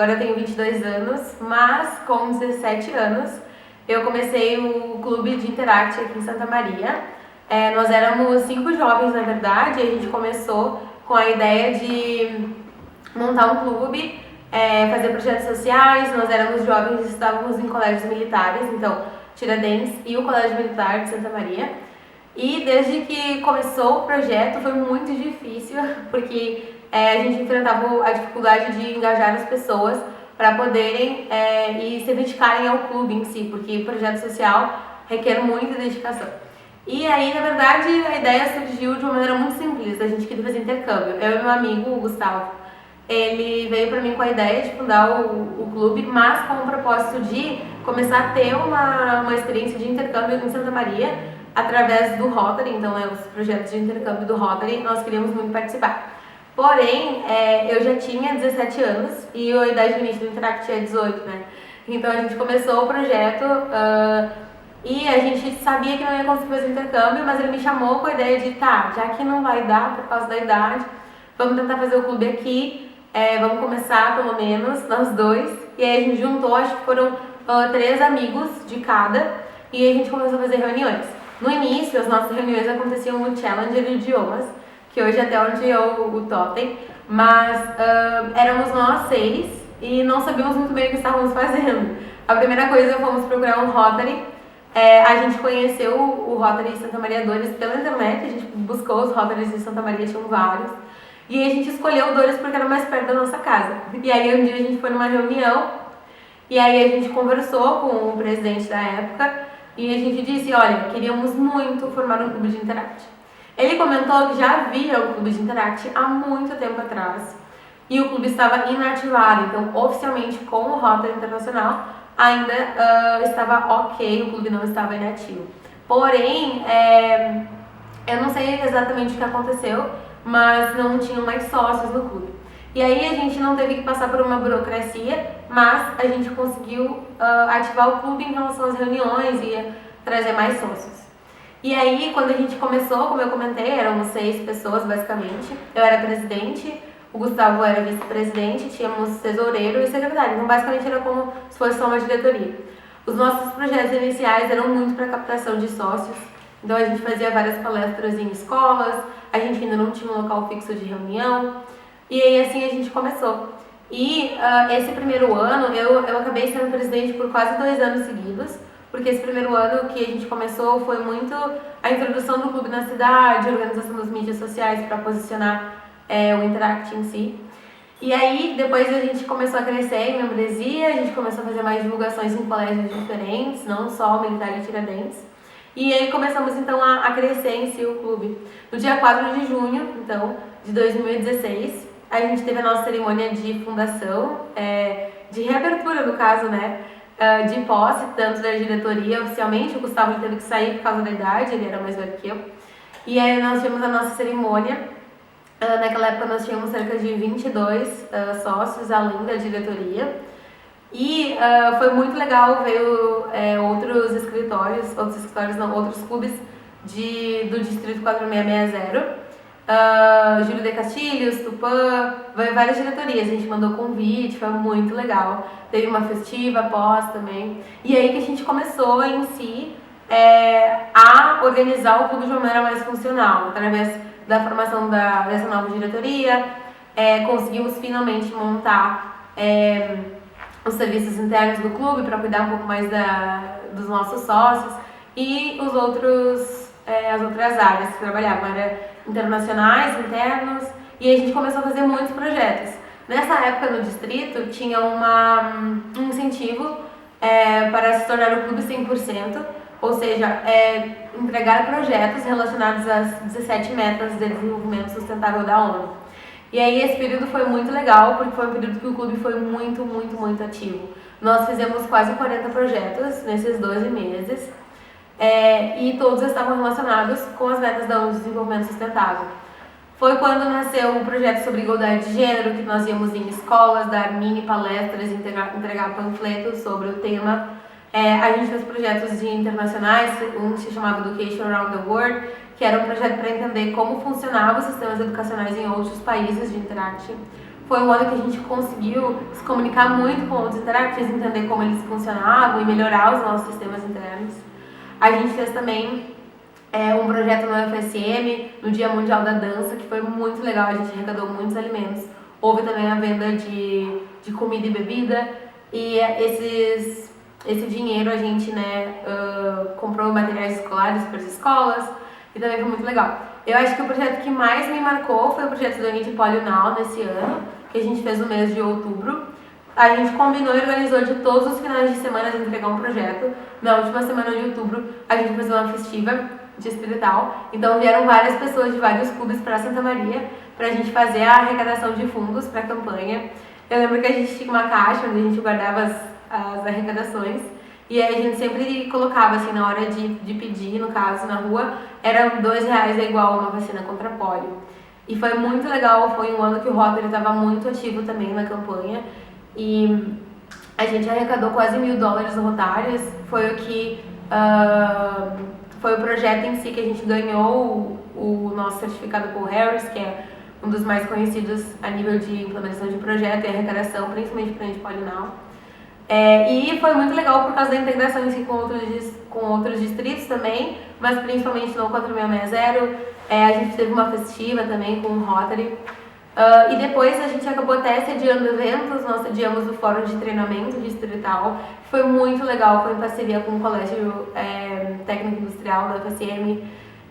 agora eu tenho 22 anos, mas com 17 anos eu comecei o clube de Interact aqui em Santa Maria. Nós éramos 5 jovens, na verdade, e a gente começou com a ideia de montar um clube, fazer projetos sociais. Nós éramos jovens e estávamos em colégios militares, então Tiradentes e o Colégio Militar de Santa Maria. E desde que começou o projeto foi muito difícil, porque a gente enfrentava a dificuldade de engajar as pessoas para poderem e se dedicarem ao clube em si, porque o projeto social requer muita dedicação. E aí, na verdade, a ideia surgiu de uma maneira muito simples. A gente queria fazer intercâmbio. Eu e meu amigo, o Gustavo, ele veio para mim com a ideia de fundar o clube, mas com o propósito de começar a ter uma experiência de intercâmbio em Santa Maria através do Rotary. Então, os projetos de intercâmbio do Rotary, nós queríamos muito participar. Porém, eu já tinha 17 anos e a idade limite do Interact é 18, né? Então a gente começou o projeto e a gente sabia que não ia conseguir fazer intercâmbio, mas ele me chamou com a ideia de, já que não vai dar por causa da idade, vamos tentar fazer o clube aqui, vamos começar pelo menos, nós dois. E aí a gente juntou, acho que foram 3 amigos de cada, e a gente começou a fazer reuniões. No início, as nossas reuniões aconteciam no Challenger de Idiomas, que hoje até onde é o Totem, mas éramos nós 6 e não sabíamos muito bem o que estávamos fazendo. A primeira coisa, fomos procurar um Rotary. A gente conheceu o Rotary de Santa Maria Dores pela internet, a gente buscou os Rotarys de Santa Maria, tinham vários, e a gente escolheu o Dores porque era mais perto da nossa casa. E aí um dia a gente foi numa reunião, e aí a gente conversou com o presidente da época, e a gente disse, olha, queríamos muito formar um clube de Interact. Ele comentou que já havia um clube de Interact há muito tempo atrás e o clube estava inativado, então oficialmente com o Rotary Internacional ainda estava ok, o clube não estava inativo. Porém, eu não sei exatamente o que aconteceu, mas não tinham mais sócios no clube. E aí a gente não teve que passar por uma burocracia, mas a gente conseguiu ativar o clube em relação às reuniões e trazer mais sócios. E aí, quando a gente começou, como eu comentei, éramos 6 pessoas basicamente. Eu era presidente, o Gustavo era vice-presidente, tínhamos tesoureiro e secretário. Então, basicamente, era como se fosse só uma diretoria. Os nossos projetos iniciais eram muito para captação de sócios. Então, a gente fazia várias palestras em escolas, a gente ainda não tinha um local fixo de reunião. E aí, assim, a gente começou. E esse primeiro ano, eu acabei sendo presidente por quase 2 anos seguidos, porque esse primeiro ano que a gente começou foi muito a introdução do clube na cidade, a organização das mídias sociais para posicionar o Interact em si. E aí, depois a gente começou a crescer em membresia, a gente começou a fazer mais divulgações em colégios diferentes, não só o Militar e Tiradentes. E aí começamos então a crescer em si o clube. No dia 4 de junho, então, de 2016, a gente teve a nossa cerimônia de fundação, de reabertura no caso, né? De posse, tanto da diretoria oficialmente. O Gustavo teve que sair por causa da idade, ele era mais velho que eu. E aí nós tivemos a nossa cerimônia. Naquela época nós tínhamos cerca de 22 sócios, além da diretoria. E foi muito legal ver outros clubes do Distrito 4660. Júlio de Castilhos, Tupã, várias diretorias, a gente mandou convite, foi muito legal. Teve uma festiva após também. E aí que a gente começou em si a organizar o clube de uma maneira mais funcional, através da formação dessa nova diretoria. Conseguimos finalmente montar os serviços internos do clube para cuidar um pouco mais dos nossos sócios e as outras áreas que trabalhavam, internacionais, internos, e a gente começou a fazer muitos projetos. Nessa época no distrito tinha um incentivo para se tornar o clube 100%, ou seja, entregar projetos relacionados às 17 metas de desenvolvimento sustentável da ONU. E aí esse período foi muito legal, porque foi um período que o clube foi muito, muito, muito ativo. Nós fizemos quase 40 projetos nesses 12 meses, e todos estavam relacionados com as metas da ONU de Desenvolvimento Sustentável. Foi quando nasceu um projeto sobre igualdade de gênero, que nós íamos em escolas, dar mini palestras, entregar panfletos sobre o tema. A gente fez projetos internacionais, um que se chamava Education Around the World, que era um projeto para entender como funcionavam os sistemas educacionais em outros países de Interact. Foi um ano que a gente conseguiu se comunicar muito com outros interactivos, entender como eles funcionavam e melhorar os nossos sistemas internos. A gente fez também um projeto no UFSM, no Dia Mundial da Dança, que foi muito legal, a gente arrecadou muitos alimentos. Houve também a venda de comida e bebida, e esse dinheiro a gente comprou materiais escolares para as escolas, e também foi muito legal. Eu acho que o projeto que mais me marcou foi o projeto do Indipolio Now nesse ano, que a gente fez no mês de outubro. A gente combinou e organizou de todos os finais de semana de entregar um projeto. Na última semana de outubro, a gente fez uma festiva distrital. Então vieram várias pessoas de vários clubes para Santa Maria para a gente fazer a arrecadação de fundos para a campanha. Eu lembro que a gente tinha uma caixa onde a gente guardava as arrecadações. E aí a gente sempre colocava, assim, na hora de pedir, no caso, na rua, era R$2 é igual a uma vacina contra pólio. E foi muito legal, foi um ano que o Rotary estava muito ativo também na campanha. E a gente arrecadou quase $1.000 rotários, foi o que... foi o projeto em si que a gente ganhou o nosso certificado Paul Harris, que é um dos mais conhecidos a nível de implementação de projeto e arrecadação, principalmente para a Indipolio Now. E foi muito legal por causa da integração em si com outros distritos também, mas principalmente no 4660. A gente teve uma festiva também com o Rotary. E depois a gente acabou até sediando eventos, nós sediamos o Fórum de Treinamento Distrital, que foi muito legal, foi em parceria com o Colégio Técnico Industrial da UFSM,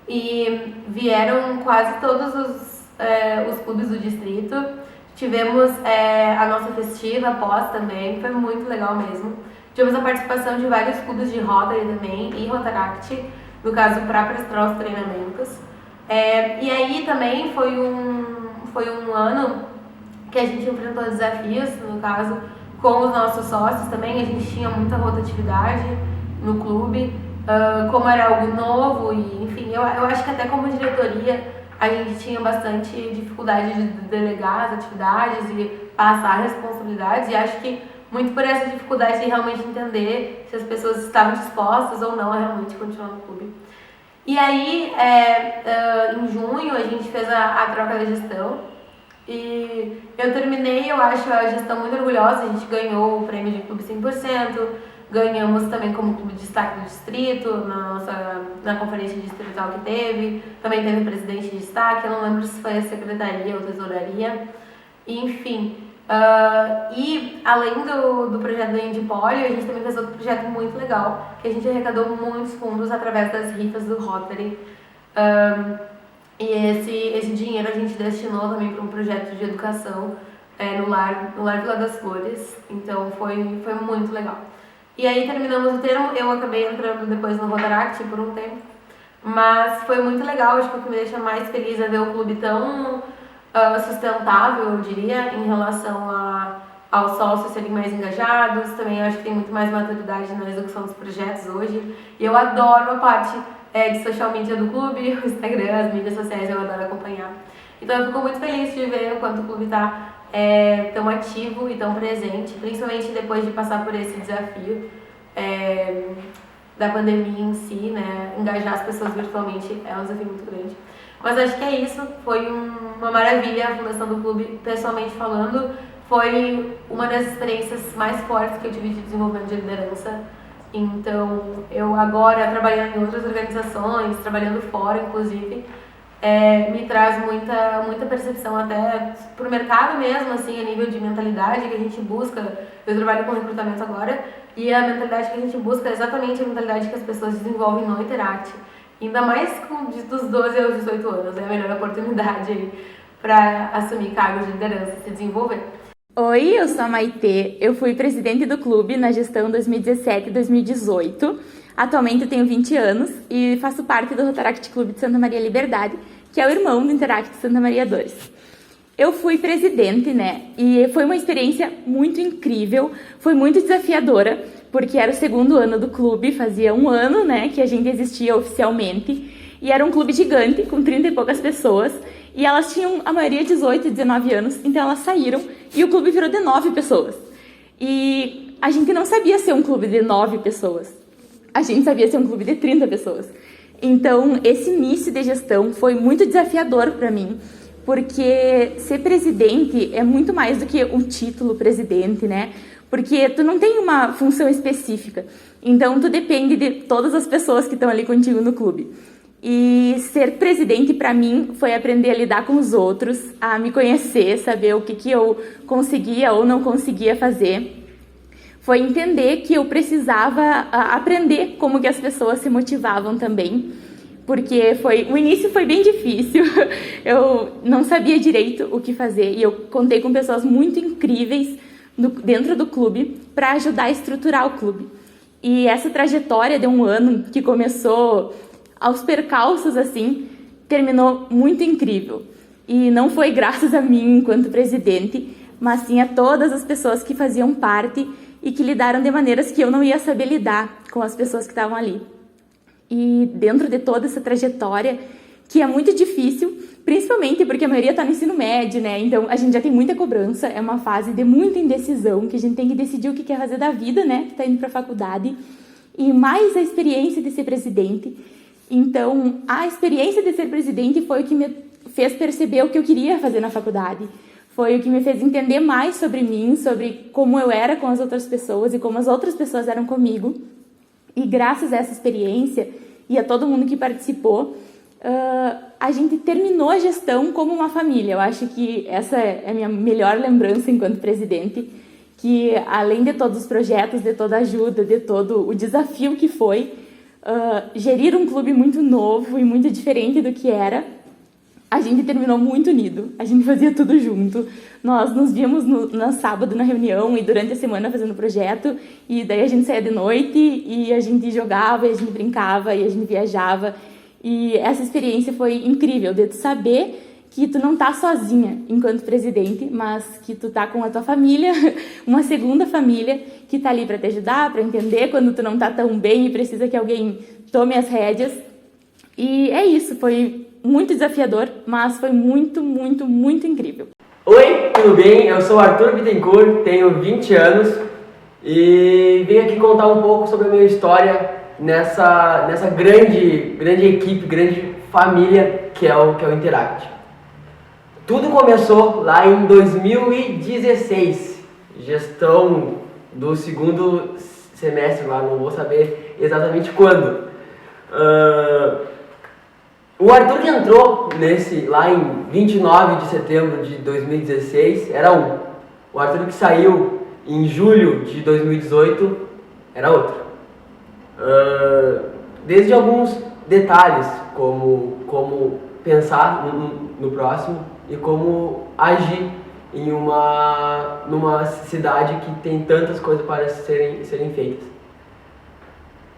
e vieram quase todos os clubes do distrito. Tivemos a nossa festiva após também, foi muito legal mesmo. Tivemos a participação de vários clubes de Rotary também e Rotaract, no caso para prestar os treinamentos. E aí também foi um ano que a gente enfrentou desafios, no caso, com os nossos sócios também. A gente tinha muita rotatividade no clube, como era algo novo, e enfim, eu acho que até como diretoria a gente tinha bastante dificuldade de delegar as atividades e passar responsabilidades, e acho que muito por essa dificuldade de realmente entender se as pessoas estavam dispostas ou não a realmente continuar no clube. E aí, em junho, a gente fez a troca da gestão, e eu terminei, eu acho, a gestão muito orgulhosa. A gente ganhou o prêmio de clube 100%, ganhamos também como clube de destaque do distrito, na conferência distrital que teve, também teve presidente de destaque, eu não lembro se foi a secretaria ou tesouraria, enfim. E além do projeto do Indipolio, a gente também fez outro projeto muito legal, que a gente arrecadou muitos fundos através das rifas do Rotary. E esse dinheiro a gente destinou também para um projeto de educação no Lar Vila das Flores, então foi muito legal. E aí terminamos o termo, eu acabei entrando depois no Rotaract por um tempo, mas foi muito legal. Acho que o que me deixa mais feliz é ver o clube tão sustentável, eu diria, em relação aos sócios serem mais engajados. Também acho que tem muito mais maturidade na execução dos projetos hoje. E eu adoro a parte de social media do clube, o Instagram, as mídias sociais, eu adoro acompanhar. Então eu fico muito feliz de ver o quanto o clube está tão ativo e tão presente, principalmente depois de passar por esse desafio da pandemia em si, né? Engajar as pessoas virtualmente é um desafio muito grande. Mas acho que é isso, foi uma maravilha a fundação do clube, pessoalmente falando. Foi uma das experiências mais fortes que eu tive de desenvolvimento de liderança. Então, eu agora, trabalhando em outras organizações, trabalhando fora, inclusive, me traz muita percepção até pro mercado mesmo, assim, a nível de mentalidade que a gente busca. Eu trabalho com recrutamento agora, e a mentalidade que a gente busca é exatamente a mentalidade que as pessoas desenvolvem no Interact. Ainda mais dos 12 aos 18 anos, é a melhor oportunidade para assumir cargos de liderança e se desenvolver. Oi, eu sou a Maitê, eu fui presidente do clube na gestão 2017 e 2018. Atualmente eu tenho 20 anos e faço parte do Rotaract Clube de Santa Maria Liberdade, que é o irmão do Interact Santa Maria 2. Eu fui presidente, né, e foi uma experiência muito incrível, foi muito desafiadora, porque era o segundo ano do clube, fazia um ano, né, que a gente existia oficialmente, e era um clube gigante, com 30 e poucas pessoas, e elas tinham, a maioria, 18 e 19 anos, então elas saíram, e o clube virou de 9 pessoas. E a gente não sabia ser um clube de 9 pessoas, a gente sabia ser um clube de 30 pessoas. Então, esse início de gestão foi muito desafiador para mim, porque ser presidente é muito mais do que o título presidente, né? Porque tu não tem uma função específica, então tu depende de todas as pessoas que estão ali contigo no clube. E ser presidente para mim foi aprender a lidar com os outros, a me conhecer, saber o que eu conseguia ou não conseguia fazer. Foi entender que eu precisava aprender como que as pessoas se motivavam também, porque o início foi bem difícil, eu não sabia direito o que fazer e eu contei com pessoas muito incríveis dentro do clube para ajudar a estruturar o clube. E essa trajetória de um ano que começou aos percalços assim, terminou muito incrível. E não foi graças a mim enquanto presidente, mas sim a todas as pessoas que faziam parte e que lidaram de maneiras que eu não ia saber lidar com as pessoas que estavam ali. E dentro de toda essa trajetória, que é muito difícil, principalmente porque a maioria está no ensino médio, né? Então a gente já tem muita cobrança, é uma fase de muita indecisão, que a gente tem que decidir o que quer fazer da vida, né? Que está indo para a faculdade. E mais a experiência de ser presidente. Então, a experiência de ser presidente foi o que me fez perceber o que eu queria fazer na faculdade. Foi o que me fez entender mais sobre mim, sobre como eu era com as outras pessoas e como as outras pessoas eram comigo. E graças a essa experiência e a todo mundo que participou, a gente terminou a gestão como uma família. Eu acho que essa é a minha melhor lembrança enquanto presidente, que além de todos os projetos, de toda a ajuda, de todo o desafio que foi, gerir um clube muito novo e muito diferente do que era, a gente terminou muito unido, a gente fazia tudo junto. Nós nos víamos no sábado na reunião e durante a semana fazendo projeto, e daí a gente saía de noite e a gente jogava, e a gente brincava, e a gente viajava. E essa experiência foi incrível, de tu saber que tu não tá sozinha enquanto presidente, mas que tu tá com a tua família, uma segunda família, que tá ali para te ajudar, para entender quando tu não tá tão bem e precisa que alguém tome as rédeas. E é isso, foi muito desafiador, mas foi muito, muito, muito incrível. Oi, tudo bem? Eu sou Arthur Bittencourt, tenho 20 anos e venho aqui contar um pouco sobre a minha história nessa grande equipe, grande família que é o Interact. Tudo começou lá em 2016, gestão do segundo semestre lá, não vou saber exatamente quando. O Arthur que entrou lá em 29 de setembro de 2016 era um. O Arthur que saiu em julho de 2018 era outro. Desde alguns detalhes, como pensar no próximo e como agir numa cidade que tem tantas coisas para serem feitas.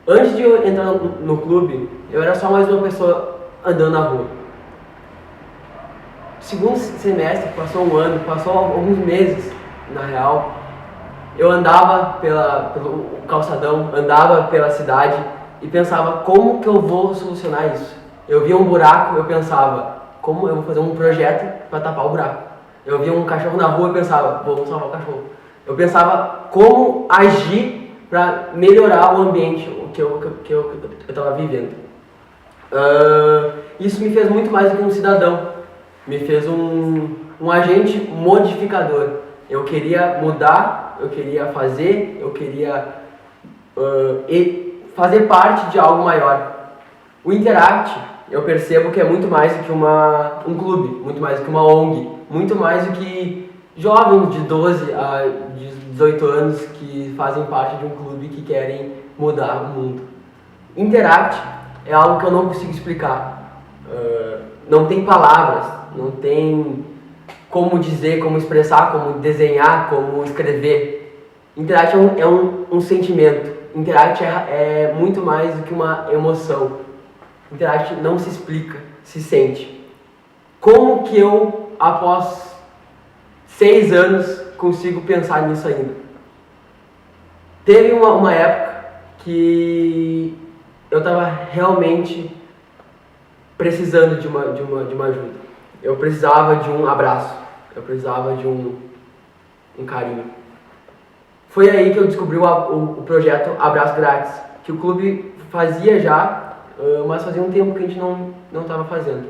Antes de eu entrar no clube, eu era só mais uma pessoa andando na rua. Segundo semestre, passou um ano, passou alguns meses, na real, eu andava pelo calçadão, andava pela cidade e pensava, como que eu vou solucionar isso? Eu via um buraco, eu pensava, como eu vou fazer um projeto para tapar o buraco? Eu via um cachorro na rua e pensava, vou salvar o cachorro. Eu pensava como agir para melhorar o ambiente que eu estava vivendo. Isso me fez muito mais do que um cidadão, me fez um agente modificador. Eu queria mudar, eu queria fazer, eu queria fazer parte de algo maior. O Interact, eu percebo que é muito mais do que um clube, muito mais do que uma ONG, muito mais do que jovens de 12 a 18 anos que fazem parte de um clube que querem mudar o mundo. Interact é algo que eu não consigo explicar. Não tem palavras, não tem como dizer, como expressar, como desenhar, como escrever. Interact é um sentimento. Interact é muito mais do que uma emoção. Interact não se explica, se sente. Como que eu, após 6 anos, consigo pensar nisso ainda? Teve uma época que eu estava realmente precisando de uma ajuda. Eu precisava de um abraço, eu precisava de um carinho. Foi aí que eu descobri o projeto Abraço Grátis, que o clube fazia já, mas fazia um tempo que a gente não estava fazendo.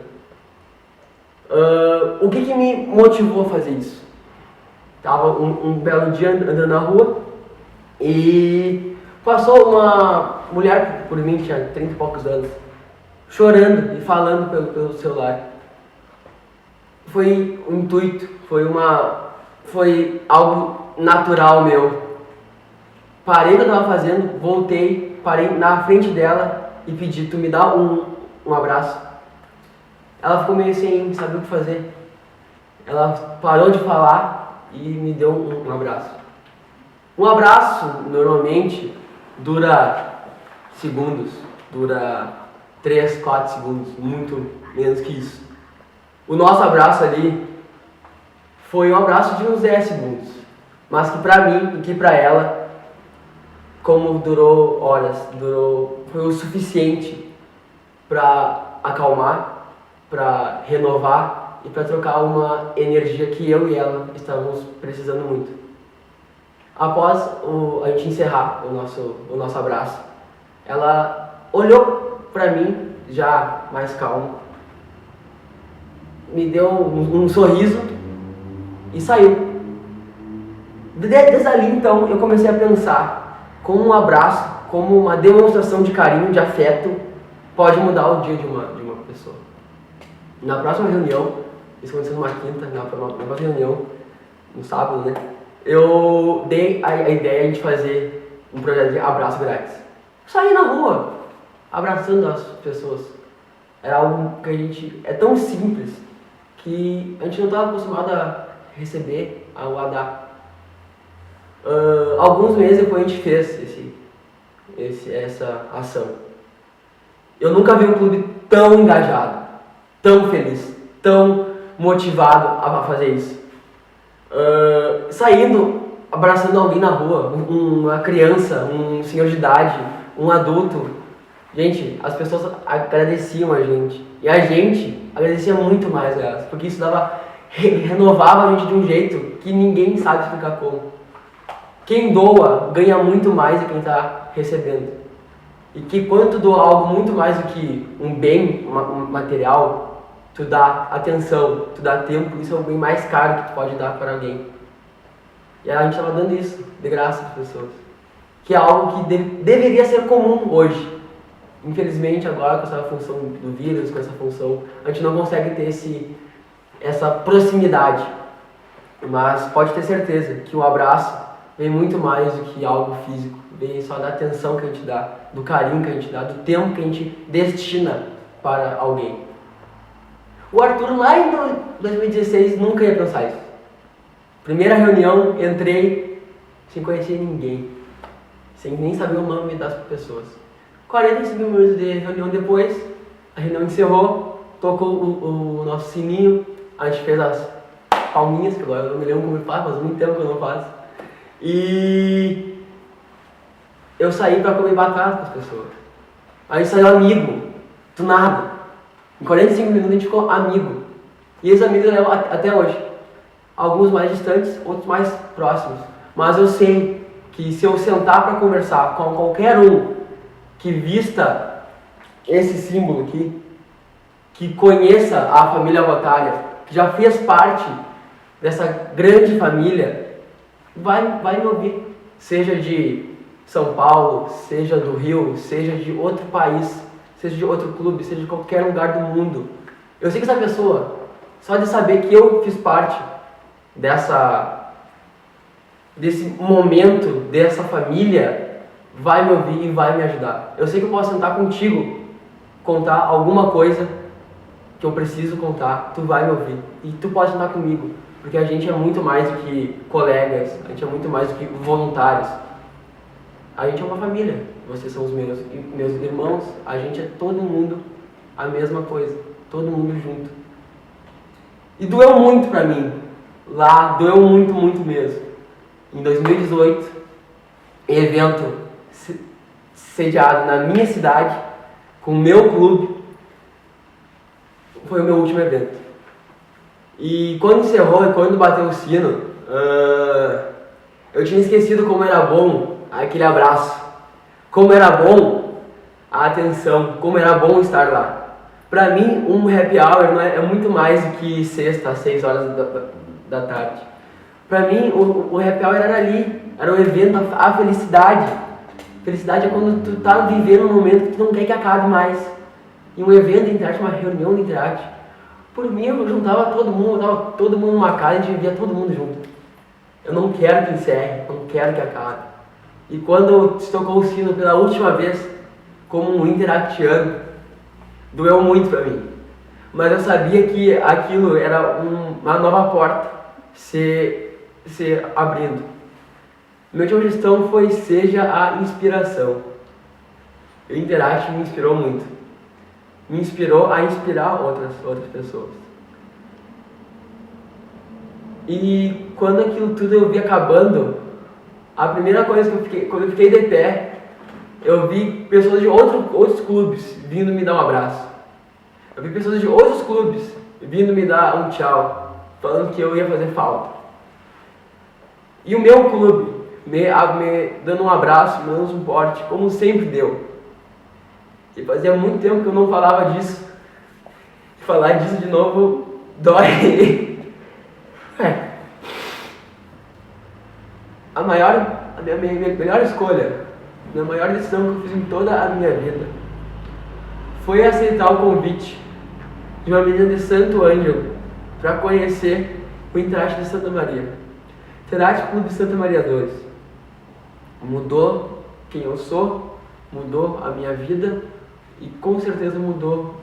O que me motivou a fazer isso? Tava um belo dia andando na rua e passou uma mulher por mim, tinha 30 e poucos anos, chorando e falando pelo celular. Foi um intuito, foi algo natural meu. Parei o que eu estava fazendo, voltei, parei na frente dela e pedi: tu me dá um abraço? Ela ficou meio sem saber o que fazer. Ela parou de falar e me deu um abraço. Um abraço normalmente dura segundos, dura 3, 4 segundos, muito menos que isso. O nosso abraço ali foi um abraço de uns 10 segundos, mas que pra mim e que pra ela, como durou horas, foi o suficiente para acalmar, para renovar e para trocar uma energia que eu e ela estávamos precisando muito. Após a gente encerrar o nosso abraço, ela olhou para mim, já mais calma, me deu um sorriso e saiu. Desde ali, então, eu comecei a pensar como um abraço, como uma demonstração de carinho, de afeto, pode mudar o dia de uma pessoa. Na próxima reunião, isso aconteceu numa quinta, na próxima reunião, no sábado, né? Eu dei a ideia de fazer um projeto de abraço grátis. Saí na rua, abraçando as pessoas. Era algo que é tão simples, que a gente não estava acostumado a receber, a dar. Alguns meses depois a gente fez essa ação. Eu nunca vi um clube tão engajado, tão feliz, tão motivado a fazer isso. Saindo, abraçando alguém na rua, uma criança, um senhor de idade, um adulto. Gente, as pessoas agradeciam a gente. E a gente agradecia muito mais a elas, porque isso renovava a gente de um jeito que ninguém sabe explicar como. Quem doa ganha muito mais do que quem está recebendo. E que quando tu doa algo muito mais do que um bem um material, tu dá atenção, tu dá tempo, isso é o bem mais caro que tu pode dar para alguém. E a gente estava dando isso de graça para as pessoas. Que é algo que deveria ser comum hoje. Infelizmente agora com essa função do vírus, com essa função, a gente não consegue ter essa proximidade. Mas pode ter certeza que o abraço vem muito mais do que algo físico, vem só da atenção que a gente dá, do carinho que a gente dá, do tempo que a gente destina para alguém. O Arthur lá em 2016 nunca ia pensar isso. Primeira reunião, entrei sem conhecer ninguém, sem nem saber o nome das pessoas. 45 minutos de reunião depois, a reunião encerrou, tocou o nosso sininho, a gente fez as palminhas, que agora eu não me lembro como faz muito tempo que eu não faço. E eu saí para comer batata com as pessoas. Aí saiu amigo, do nada. Em 45 minutos a gente ficou amigo. E esses amigos eu levo até hoje. Alguns mais distantes, outros mais próximos. Mas eu sei que se eu sentar para conversar com qualquer um que vista esse símbolo aqui, que conheça a família Rotária, que já fez parte dessa grande família, vai me ouvir, seja de São Paulo, seja do Rio, seja de outro país, seja de outro clube, seja de qualquer lugar do mundo. Eu sei que essa pessoa, só de saber que eu fiz parte desse momento, dessa família, vai me ouvir e vai me ajudar. Eu sei que eu posso sentar contigo, contar alguma coisa que eu preciso contar, tu vai me ouvir e tu pode sentar comigo. Porque a gente é muito mais do que colegas, a gente é muito mais do que voluntários. A gente é uma família, vocês são os meus irmãos, a gente é todo mundo a mesma coisa, todo mundo junto. E doeu muito pra mim, lá doeu muito, muito mesmo. Em 2018, evento sediado na minha cidade, com o meu clube, foi o meu último evento. E quando encerrou e quando bateu o sino, eu tinha esquecido como era bom aquele abraço, como era bom a atenção, como era bom estar lá. Pra mim, um happy hour não é muito mais do que sexta, às 6 horas da tarde. Pra mim, o happy hour era ali, era o evento, a felicidade. Felicidade é quando tu tá vivendo um momento que tu não quer que acabe mais. E um evento de Interact, uma reunião de Interact, por mim eu juntava todo mundo, botava todo mundo numa casa e a gente vivia todo mundo junto. Eu não quero que encerre, eu não quero que acabe. E quando se tocou o sino pela última vez, como um interactiano, doeu muito pra mim. Mas eu sabia que aquilo era uma nova porta se abrindo. Minha última gestão foi Seja a Inspiração. O Interact me inspirou muito. Me inspirou a inspirar outras pessoas. E quando aquilo tudo eu vi acabando, a primeira coisa que quando eu fiquei de pé, eu vi pessoas de outros clubes vindo me dar um abraço. Eu vi pessoas de outros clubes vindo me dar um tchau, falando que eu ia fazer falta. E o meu clube me dando um abraço, me dando um suporte, como sempre deu. E fazia muito tempo que eu não falava disso. Falar disso de novo dói. A minha melhor escolha, a maior decisão que eu fiz em toda a minha vida foi aceitar o convite de uma menina de Santo Ângelo para conhecer o Interact de Santa Maria. Interact Clube Santa Maria 2. Mudou quem eu sou, mudou a minha vida e com certeza mudou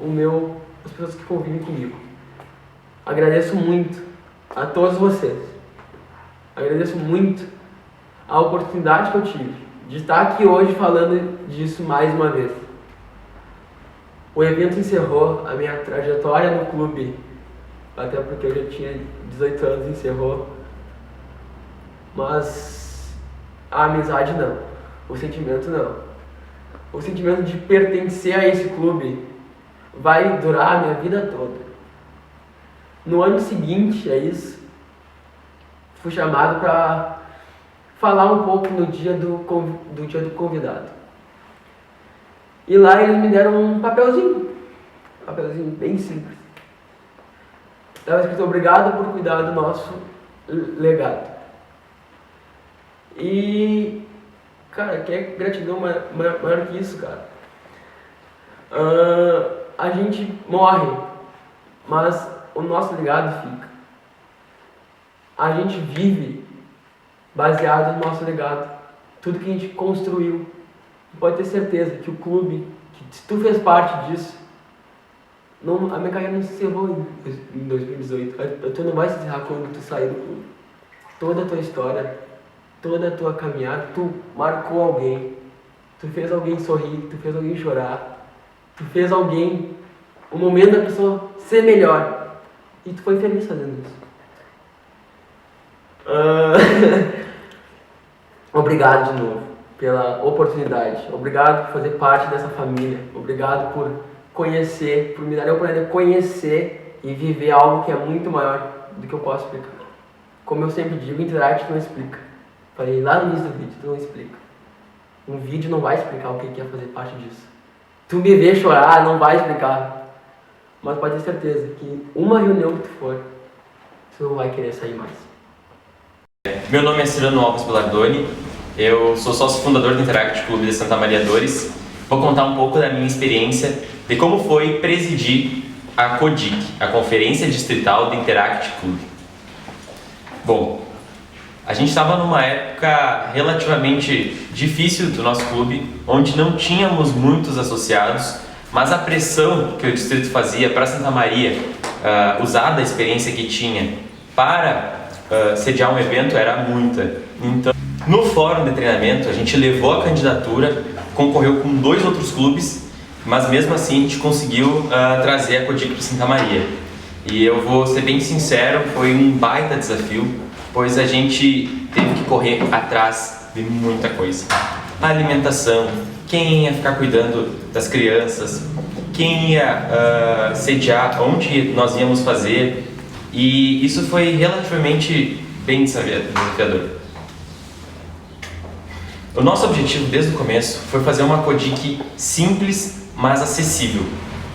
as pessoas que convivem comigo. Agradeço muito a todos vocês. Agradeço muito a oportunidade que eu tive de estar aqui hoje falando disso mais uma vez. O evento encerrou a minha trajetória no clube, até porque eu já tinha 18 anos e encerrou. Mas a amizade não, o sentimento não. O sentimento de pertencer a esse clube vai durar a minha vida toda. No ano seguinte, fui chamado para falar um pouco no dia do convidado. E lá eles me deram um papelzinho bem simples. Estava escrito: obrigado por cuidar do nosso legado. E, cara, que é gratidão maior que isso, cara? A gente morre, mas o nosso legado fica. A gente vive baseado no nosso legado. Tudo que a gente construiu. Pode ter certeza que o clube, que se tu fez parte disso, a minha carreira não se encerrou em 2018. Tu não vai se encerrar quando tu sair do clube. Toda a tua história, toda a tua caminhada, tu marcou alguém. Tu fez alguém sorrir, tu fez alguém chorar. Tu fez o momento da pessoa ser melhor. E tu foi feliz fazendo isso. Obrigado de novo pela oportunidade. Obrigado por fazer parte dessa família. Obrigado por conhecer, por me dar a oportunidade de conhecer e viver algo que é muito maior do que eu posso explicar. Como eu sempre digo, Interact não explica. Falei lá no início do vídeo, tu não explica. Um vídeo não vai explicar o que é fazer parte disso. Tu me ver chorar não vai explicar. Mas pode ter certeza que uma reunião que tu for, tu não vai querer sair mais. Meu nome é Cirano Alves Belardoni, eu sou sócio fundador do Interact Clube de Santa Maria Dores. Vou contar um pouco da minha experiência de como foi presidir a CODIC, a Conferência Distrital do Interact Clube. Bom, a gente estava numa época relativamente difícil do nosso clube, onde não tínhamos muitos associados, mas a pressão que o distrito fazia para Santa Maria usar da experiência que tinha para sediar um evento era muita. Então, no fórum de treinamento, a gente levou a candidatura, concorreu com 2 outros clubes, mas mesmo assim a gente conseguiu trazer a CODIC para Santa Maria. E eu vou ser bem sincero, foi um baita desafio, pois a gente teve que correr atrás de muita coisa. A alimentação, quem ia ficar cuidando das crianças, quem ia sediar, onde nós íamos fazer. E isso foi relativamente bem desafiador. O nosso objetivo desde o começo foi fazer uma CODIC simples, mas acessível.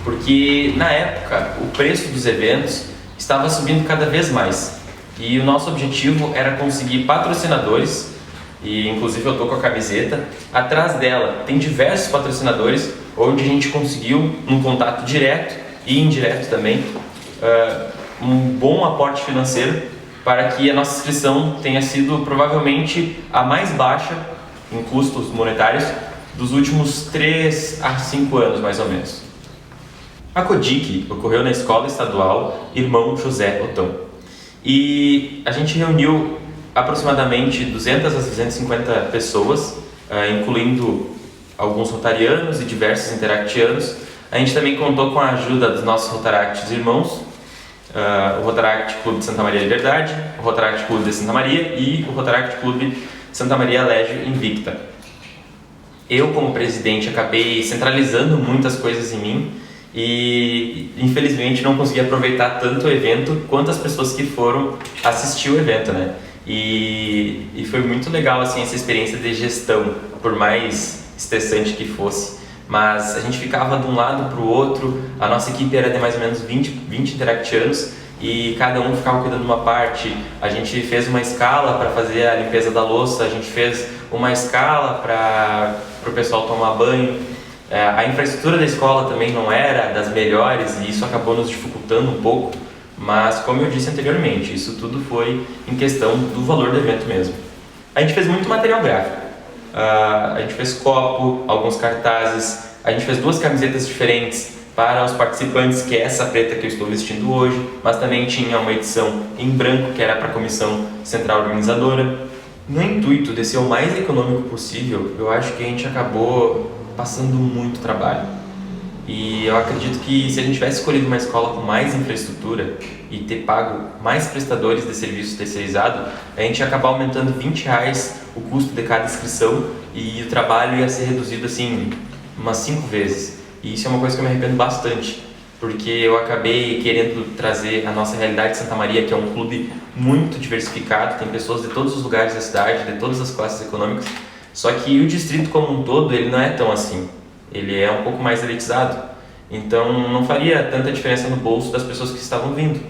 porque na época o preço dos eventos estava subindo cada vez mais e o nosso objetivo era conseguir patrocinadores, e inclusive eu tô com a camiseta, atrás dela tem diversos patrocinadores, onde a gente conseguiu um contato direto e indireto também, um bom aporte financeiro para que a nossa inscrição tenha sido provavelmente a mais baixa em custos monetários dos últimos 3 a 5 anos, mais ou menos. A CODIC ocorreu na Escola Estadual Irmão José Otão e a gente reuniu aproximadamente 200 a 250 pessoas, incluindo alguns rotarianos e diversos interactianos. A gente também contou com a ajuda dos nossos rotaracts irmãos, o Rotaract Clube de Santa Maria Liberdade, o Rotaract Clube de Santa Maria e o Rotaract Clube Santa Maria Légio Invicta. Eu, como presidente, acabei centralizando muitas coisas em mim e infelizmente não consegui aproveitar tanto o evento quanto as pessoas que foram assistir o evento, né? E foi muito legal assim essa experiência de gestão, por mais estressante que fosse. Mas a gente ficava de um lado para o outro, a nossa equipe era de mais ou menos 20 interactianos e cada um ficava cuidando de uma parte. A gente fez uma escala para fazer a limpeza da louça, a gente fez uma escala para o pessoal tomar banho. A infraestrutura da escola também não era das melhores e isso acabou nos dificultando um pouco, mas como eu disse anteriormente, isso tudo foi em questão do valor do evento mesmo. A gente fez muito material gráfico, a gente fez copo, alguns cartazes, a gente fez 2 camisetas diferentes para os participantes, que é essa preta que eu estou vestindo hoje, mas também tinha uma edição em branco que era para a comissão central organizadora. No intuito de ser o mais econômico possível, eu acho que a gente acabou passando muito trabalho. E eu acredito que se a gente tivesse escolhido uma escola com mais infraestrutura e ter pago mais prestadores de serviço terceirizado, a gente ia acabar aumentando R$20 o custo de cada inscrição e o trabalho ia ser reduzido assim umas 5 vezes. E isso é uma coisa que eu me arrependo bastante, porque eu acabei querendo trazer a nossa realidade de Santa Maria, que é um clube muito diversificado, tem pessoas de todos os lugares da cidade, de todas as classes econômicas, só que o distrito como um todo, ele não é tão assim. Ele é um pouco mais elitizado, então não faria tanta diferença no bolso das pessoas que estavam vindo.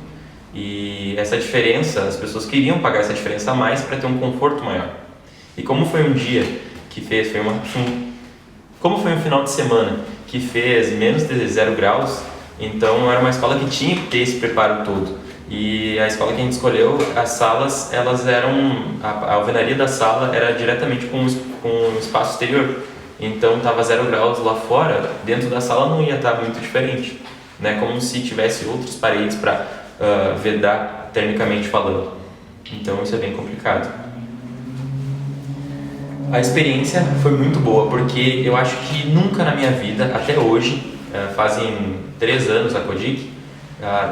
E essa diferença, as pessoas queriam pagar essa diferença a mais para ter um conforto maior. E como foi um dia que fez, como foi um final de semana que fez menos de 0 graus, então era uma escola que tinha que ter esse preparo todo. E a escola que a gente escolheu, as salas, elas eram, a alvenaria da sala era diretamente com o espaço exterior. Então estava 0 graus lá fora, dentro da sala não ia estar muito diferente, né? Como se tivesse outras paredes para vedar termicamente falando. Então isso é bem complicado. A experiência foi muito boa, porque eu acho que nunca na minha vida, até hoje, fazem 3 anos a CODIC,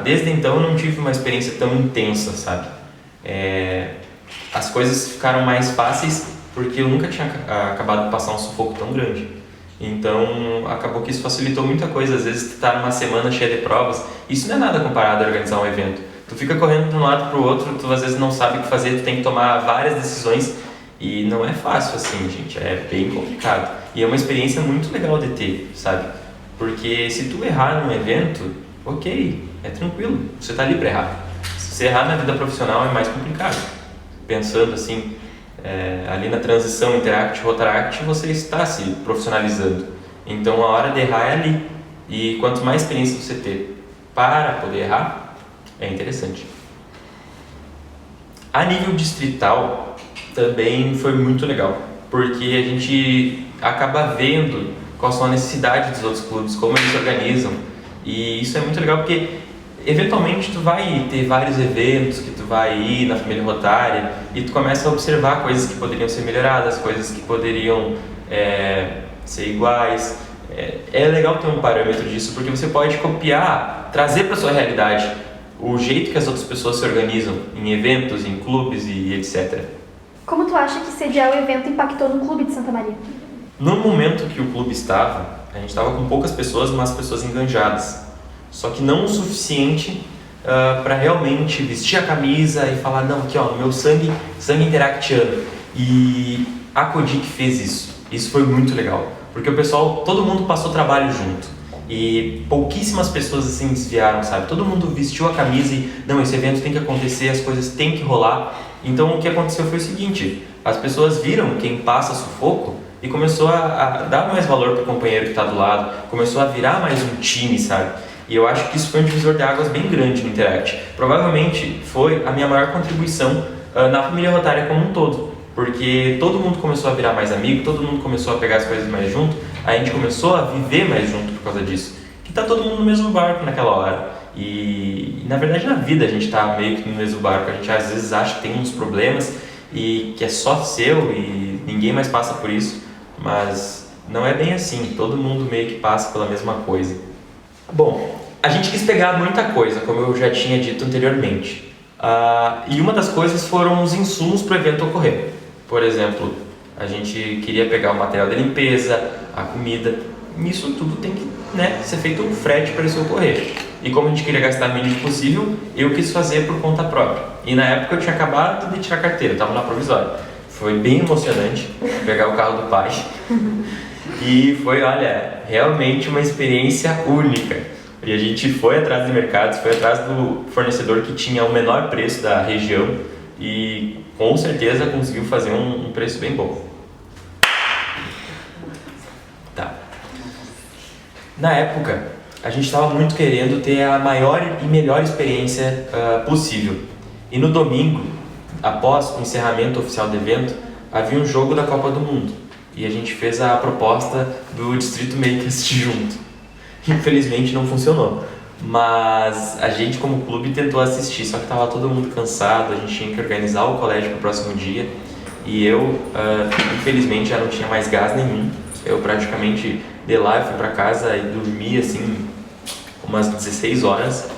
desde então eu não tive uma experiência tão intensa, sabe? As coisas ficaram mais fáceis porque eu nunca tinha acabado de passar um sufoco tão grande. Então, acabou que isso facilitou muita coisa. Às vezes, tu tá numa semana cheia de provas, isso não é nada comparado a organizar um evento. Tu fica correndo de um lado para o outro, tu às vezes não sabe o que fazer, tu tem que tomar várias decisões e não é fácil assim, gente, é bem complicado. E é uma experiência muito legal de ter, sabe? Porque se tu errar num evento, ok, é tranquilo, você tá ali para errar. Se você errar na vida profissional é mais complicado. Pensando assim, ali na transição Interact-Rotaract, você está se profissionalizando. Então a hora de errar é ali. E quanto mais experiência você ter para poder errar, é interessante. A nível distrital também foi muito legal, porque a gente acaba vendo quais são as necessidades dos outros clubes, como eles se organizam. E isso é muito legal porque eventualmente tu vai ter vários eventos que tu vai ir na família rotária e tu começa a observar coisas que poderiam ser melhoradas, coisas que poderiam ser iguais. É legal ter um parâmetro disso, porque você pode copiar, trazer para sua realidade o jeito que as outras pessoas se organizam em eventos, em clubes e etc. Como tu acha que sediar o evento impactou no clube de Santa Maria? No momento que o clube estava, a gente estava com poucas pessoas, mas pessoas enganjadas. Só que não o suficiente para realmente vestir a camisa e falar, não, aqui ó, no meu sangue interactiano. E a CODIC fez isso. Isso foi muito legal, porque o pessoal, todo mundo passou trabalho junto. e pouquíssimas pessoas assim desviaram, sabe? Todo mundo vestiu a camisa e, não, esse evento tem que acontecer, as coisas têm que rolar. Então o que aconteceu foi o seguinte, as pessoas viram quem passa sufoco e começou a dar mais valor pro companheiro que está do lado, começou a virar mais um time, sabe? E eu acho que isso foi um divisor de águas bem grande no Interact. Provavelmente foi a minha maior contribuição na família Rotária como um todo, porque todo mundo começou a virar mais amigo, todo mundo começou a pegar as coisas mais junto, a gente começou a viver mais junto por causa disso. Que tá todo mundo no mesmo barco naquela hora. E na verdade na vida a gente tá meio que no mesmo barco, a gente às vezes acha que tem uns problemas e que é só seu e ninguém mais passa por isso, mas não é bem assim, todo mundo meio que passa pela mesma coisa. Bom, a gente quis pegar muita coisa, como eu já tinha dito anteriormente. E uma das coisas foram os insumos para o evento ocorrer. Por exemplo, a gente queria pegar o material de limpeza, a comida. Isso tudo tem que, né, ser feito um frete para isso ocorrer. E como a gente queria gastar o mínimo possível, eu quis fazer por conta própria. E na época eu tinha acabado de tirar a carteira, eu estava na provisória. Foi bem emocionante pegar o carro do pai. E foi, olha, realmente uma experiência única. E a gente foi atrás de mercados, foi atrás do fornecedor que tinha o menor preço da região e com certeza conseguiu fazer um preço bem bom. Tá. Na época, a gente estava muito querendo ter a maior e melhor experiência possível. E no domingo, após o encerramento oficial do evento, havia um jogo da Copa do Mundo. E a gente fez a proposta do distrito meio que assistir junto. Infelizmente não funcionou, mas a gente como clube tentou assistir, só que estava todo mundo cansado, a gente tinha que organizar o colégio para o próximo dia e eu, infelizmente, já não tinha mais gás nenhum. Eu praticamente de lá, eu fui para casa e dormi assim umas 16 horas,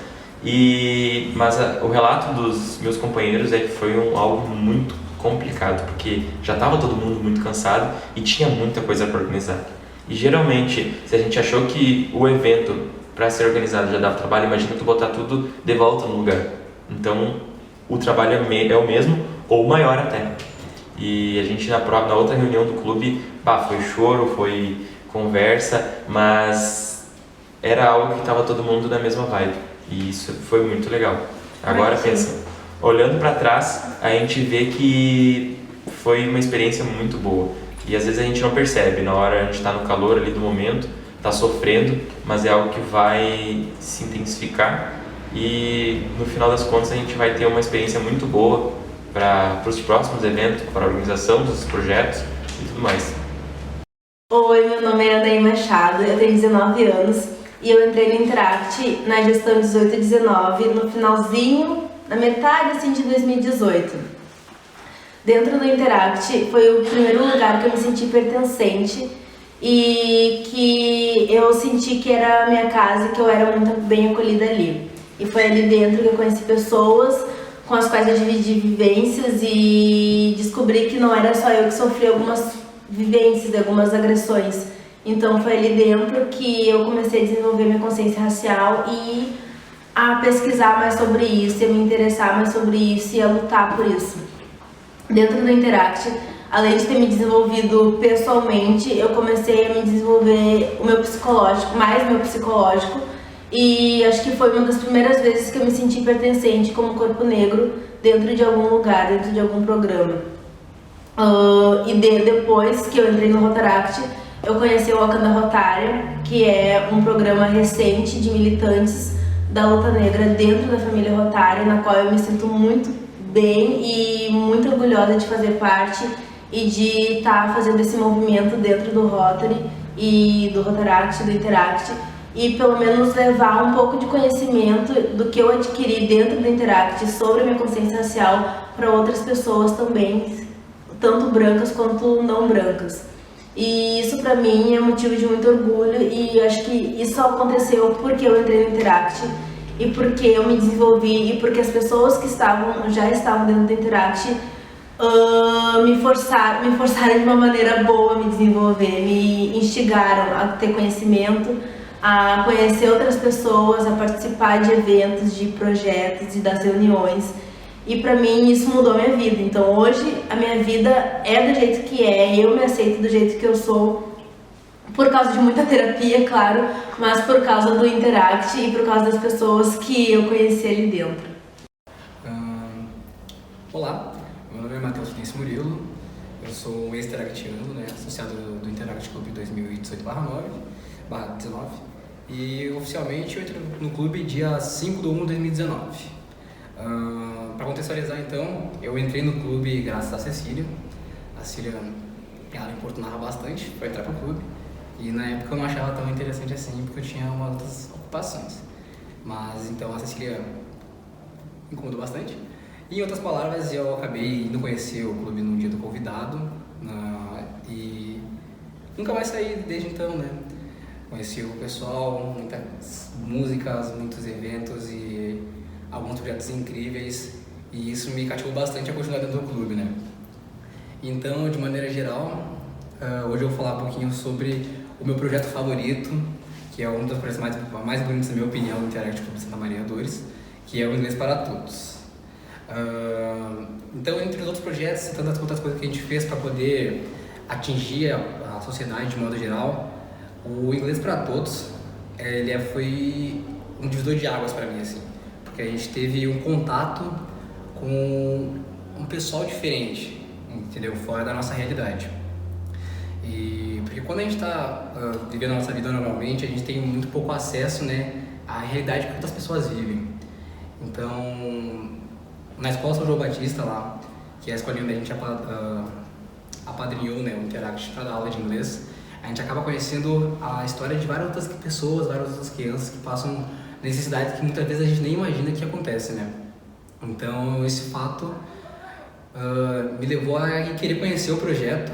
mas o relato dos meus companheiros é que foi algo muito complicado, porque já estava todo mundo muito cansado e tinha muita coisa para organizar. E geralmente, se a gente achou que o evento para ser organizado já dava trabalho, imagina tu botar tudo de volta no lugar. Então, o trabalho é o mesmo ou maior até. E a gente na outra reunião do clube, foi choro, foi conversa, mas era algo que estava todo mundo na mesma vibe. E isso foi muito legal. Agora pensa, olhando para trás, a gente vê que foi uma experiência muito boa. E às vezes a gente não percebe, na hora a gente está no calor ali do momento, está sofrendo, mas é algo que vai se intensificar e no final das contas a gente vai ter uma experiência muito boa para os próximos eventos, para a organização dos projetos e tudo mais. Oi, meu nome é Anaí Machado, eu tenho 19 anos e eu entrei no Interact na gestão 18-19, no finalzinho, na metade assim de 2018. Dentro do Interact foi o primeiro lugar que eu me senti pertencente e que eu senti que era a minha casa e que eu era muito bem acolhida ali. E foi ali dentro que eu conheci pessoas com as quais eu dividi vivências e descobri que não era só eu que sofri algumas vivências, algumas agressões. Então foi ali dentro que eu comecei a desenvolver minha consciência racial e a pesquisar mais sobre isso, a me interessar mais sobre isso e a lutar por isso. Dentro do Interact, além de ter me desenvolvido pessoalmente, eu comecei a me desenvolver o meu psicológico, e acho que foi uma das primeiras vezes que eu me senti pertencente como corpo negro dentro de algum lugar, dentro de algum programa. Depois que eu entrei no Rotaract, eu conheci o Wakanda Rotária, que é um programa recente de militantes da luta negra dentro da família Rotária, na qual eu me sinto muito bem e muito orgulhosa de fazer parte e de estar fazendo esse movimento dentro do Rotary e do Rotaract, do Interact e pelo menos levar um pouco de conhecimento do que eu adquiri dentro do Interact sobre a minha consciência racial para outras pessoas também, tanto brancas quanto não brancas. E isso para mim é motivo de muito orgulho e acho que isso aconteceu porque eu entrei no Interact e porque eu me desenvolvi e porque as pessoas que já estavam dentro do Interact me forçaram de uma maneira boa a me desenvolver, me instigaram a ter conhecimento, a conhecer outras pessoas, a participar de eventos, de projetos e das reuniões. E pra mim isso mudou a minha vida. Então hoje a minha vida é do jeito que é, eu me aceito do jeito que eu sou por causa de muita terapia, claro, mas por causa do Interact e por causa das pessoas que eu conheci ali dentro. Olá, meu nome é Matheus Feliz Murilo, eu sou um ex-interactiano, né, associado do Interact Clube 2018/19, e oficialmente eu entrei no clube dia 5/1/2019. Para contextualizar então, eu entrei no clube graças à Cecília. A Cecília, ela me importunava bastante para entrar pro clube, e na época eu não achava tão interessante assim, porque eu tinha umas outras ocupações. Mas então a Cecília me incomodou bastante. Em outras palavras, eu acabei indo conhecer o clube num dia do convidado, e nunca mais saí desde então, né? Conheci o pessoal, muitas músicas, muitos eventos e alguns projetos incríveis, e isso me cativou bastante a continuar dentro do clube, né? Então, de maneira geral, hoje eu vou falar um pouquinho sobre o meu projeto favorito, que é um dos projetos mais bonitos, na minha opinião, do Interact Clube de Santa Maria Dores, que é o Inglês para Todos. Então, entre os outros projetos e tantas outras coisas que a gente fez para poder atingir a sociedade de modo geral, o Inglês para Todos foi um divisor de águas para mim, assim, porque a gente teve um contato com um pessoal diferente, entendeu? Fora da nossa realidade. E porque quando a gente está vivendo a nossa vida normalmente, a gente tem muito pouco acesso, né, à realidade que outras pessoas vivem. Então, na escola São João Batista lá, que é a escolinha onde a gente apadrinhou, né, o Interact para dar aula de inglês, a gente acaba conhecendo a história de várias outras pessoas, várias outras crianças que passam necessidades que muitas vezes a gente nem imagina que acontece, né? Então, esse fato me levou a querer conhecer o projeto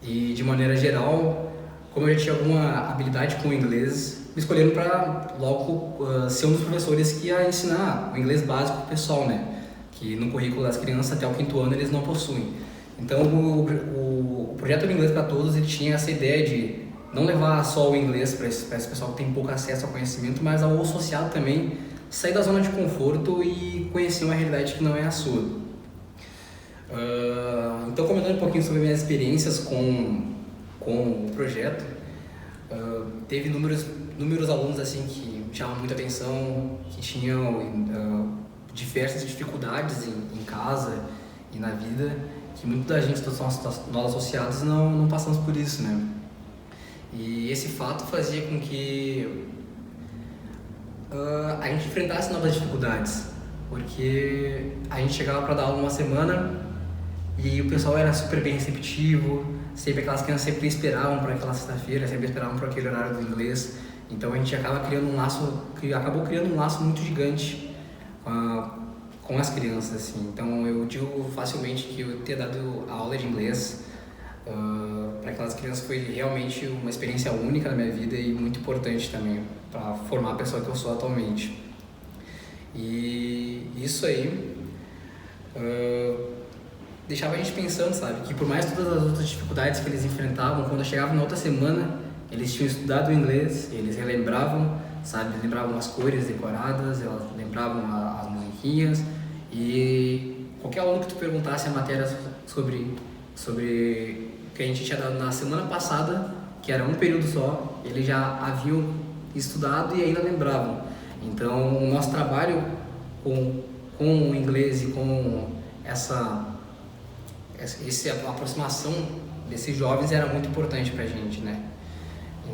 e, de maneira geral, como eu já tinha alguma habilidade com o inglês, me escolheram para logo ser um dos professores que ia ensinar o inglês básico para o pessoal, né? Que no currículo das crianças até o 5º ano eles não possuem. Então o projeto do Inglês para Todos, ele tinha essa ideia de não levar só o inglês para esse pessoal que tem pouco acesso ao conhecimento, mas ao social também, sair da zona de conforto e conhecer uma realidade que não é a sua. Então, comentando um pouquinho sobre minhas experiências com o projeto, teve inúmeros alunos assim que chamam muita atenção, que tinham diversas dificuldades em casa e na vida, que muita gente, nós associados, não passamos por isso, né? E esse fato fazia com que a gente enfrentasse novas dificuldades, porque a gente chegava para dar aula uma semana e o pessoal era super bem receptivo, sempre aquelas crianças sempre esperavam para aquela sexta-feira, sempre esperavam para aquele horário do inglês. Então a gente acabou criando um laço muito gigante com as crianças, assim. Então eu digo facilmente que eu ter dado a aula de inglês para aquelas crianças foi realmente uma experiência única na minha vida e muito importante também para formar a pessoa que eu sou atualmente. E isso aí deixava a gente pensando, sabe, que por mais todas as outras dificuldades que eles enfrentavam, quando chegavam na outra semana, eles tinham estudado o inglês, eles relembravam, sabe, lembravam as cores decoradas, elas lembravam as musiquinhas, e qualquer aluno que tu perguntasse a matéria sobre o que a gente tinha dado na semana passada, que era um período só, eles já haviam estudado e ainda lembravam. Então, o nosso trabalho com o inglês e com essa aproximação desses jovens era muito importante pra gente, né?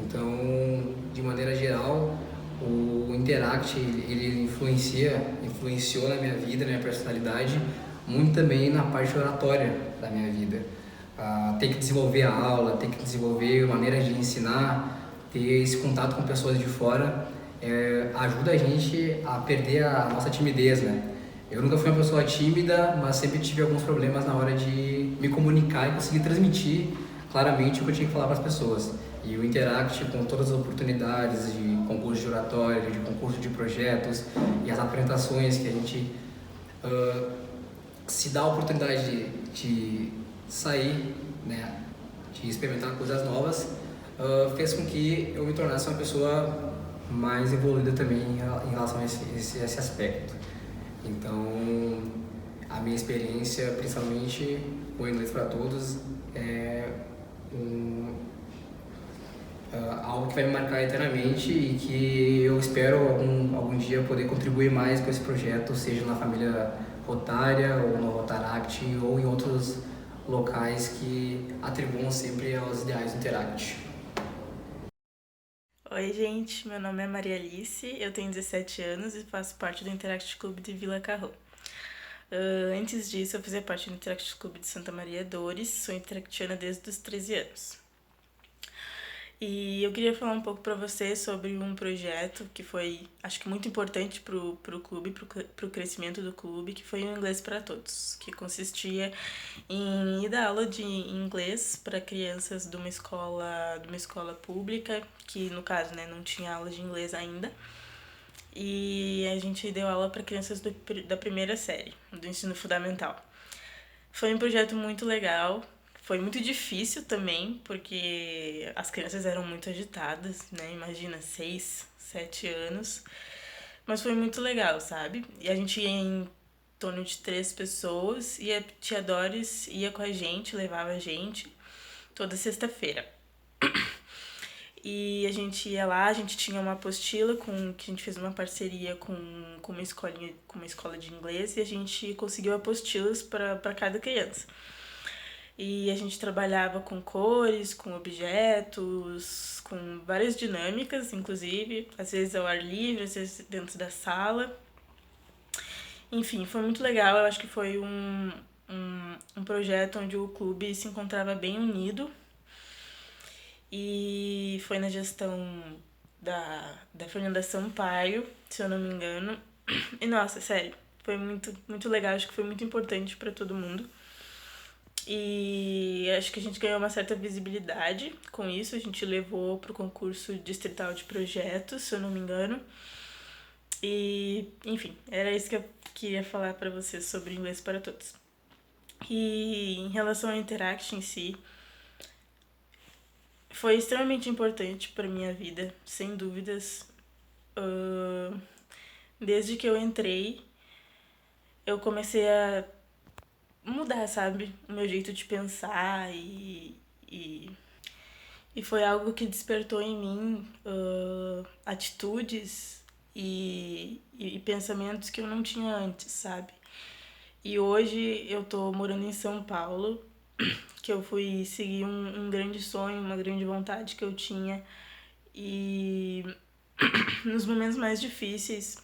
Então, de maneira geral, o Interact, ele influenciou na minha vida, na minha personalidade, muito também na parte oratória da minha vida. Ter que desenvolver a aula, ter que desenvolver maneiras de ensinar, ter esse contato com pessoas de fora, ajuda a gente a perder a nossa timidez, né? Eu nunca fui uma pessoa tímida, mas sempre tive alguns problemas na hora de me comunicar e conseguir transmitir claramente o que eu tinha que falar para as pessoas. E o Interact, com todas as oportunidades de concurso de oratória, de concurso de projetos e as apresentações que a gente se dá a oportunidade de sair, né, de experimentar coisas novas, fez com que eu me tornasse uma pessoa mais evoluída também em relação a esse aspecto. Então, a minha experiência, principalmente com o Inglês para Todos, algo que vai me marcar eternamente e que eu espero algum dia poder contribuir mais com esse projeto, seja na família Rotária ou no Rotaract ou em outros locais que atribuam sempre aos ideais do Interact. Oi, gente, meu nome é Maria Alice, eu tenho 17 anos e faço parte do Interact Clube de Vila Carrão. Antes disso, eu fazia parte do Interact Clube de Santa Maria Dores, sou interactiana desde os 13 anos. E eu queria falar um pouco para você sobre um projeto que foi, acho que muito importante pro clube, pro crescimento do clube, que foi o Inglês para Todos, que consistia em ir dar aula de inglês para crianças de uma escola pública, que no caso, né, não tinha aula de inglês ainda. E a gente deu aula para crianças da primeira série, do ensino fundamental. Foi um projeto muito legal. Foi muito difícil também, porque as crianças eram muito agitadas, né? Imagina, 6, 7 anos. Mas foi muito legal, sabe? E a gente ia em torno de 3 pessoas e a tia Doris ia com a gente, levava a gente toda sexta-feira. E a gente ia lá, a gente tinha uma apostila que a gente fez uma parceria com uma escola de inglês e a gente conseguiu apostilas para cada criança. E a gente trabalhava com cores, com objetos, com várias dinâmicas, inclusive, às vezes ao ar livre, às vezes dentro da sala. Enfim, foi muito legal, eu acho que foi um projeto onde o clube se encontrava bem unido. E foi na gestão da Fernanda Sampaio, se eu não me engano. E nossa, sério, foi muito legal, acho que foi muito importante para todo mundo. E acho que a gente ganhou uma certa visibilidade com isso. A gente levou pro concurso distrital de projetos, se eu não me engano. E, enfim, era isso que eu queria falar para vocês sobre Inglês para Todos. E em relação ao Interact em si, foi extremamente importante para minha vida, sem dúvidas. Desde que eu entrei, eu comecei a mudar, sabe? O meu jeito de pensar e foi algo que despertou em mim atitudes e pensamentos que eu não tinha antes, sabe? E hoje eu tô morando em São Paulo, que eu fui seguir um grande sonho, uma grande vontade que eu tinha. E nos momentos mais difíceis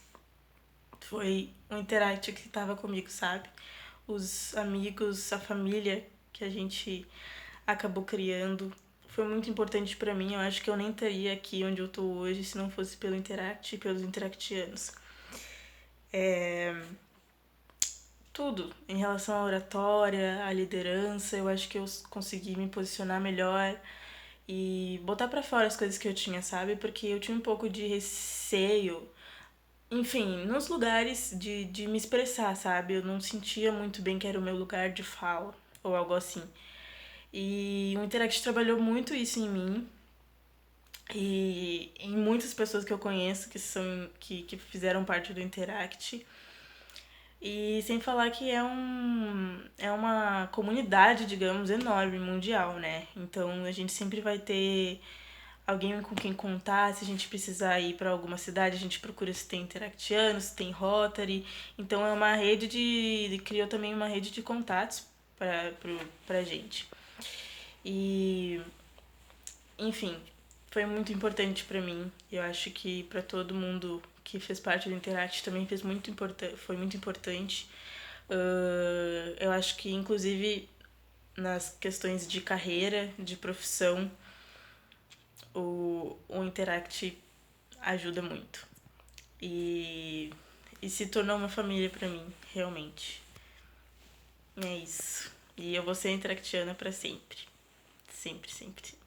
foi o Interact que estava comigo, sabe? Os amigos, a família que a gente acabou criando. Foi muito importante pra mim. Eu acho que eu nem estaria aqui onde eu tô hoje se não fosse pelo Interact e pelos interactianos. Tudo em relação à oratória, à liderança, eu acho que eu consegui me posicionar melhor e botar pra fora as coisas que eu tinha, sabe? Porque eu tinha um pouco de receio, enfim, nos lugares de me expressar, sabe? Eu não sentia muito bem que era o meu lugar de fala ou algo assim. E o Interact trabalhou muito isso em mim e em muitas pessoas que eu conheço que fizeram parte do Interact. E sem falar que é uma comunidade, digamos, enorme, mundial, né? Então a gente sempre vai ter alguém com quem contar. Se a gente precisar ir para alguma cidade, a gente procura se tem interactianos, se tem Rotary. Então é uma rede criou também uma rede de contatos pra gente. E, enfim, foi muito importante pra mim. Eu acho que pra todo mundo que fez parte do Interact também foi muito importante. Eu acho que, inclusive, nas questões de carreira, de profissão, o Interact ajuda muito. E se tornou uma família pra mim, realmente. É isso. E eu vou ser interactiana pra sempre. Sempre, sempre, sempre.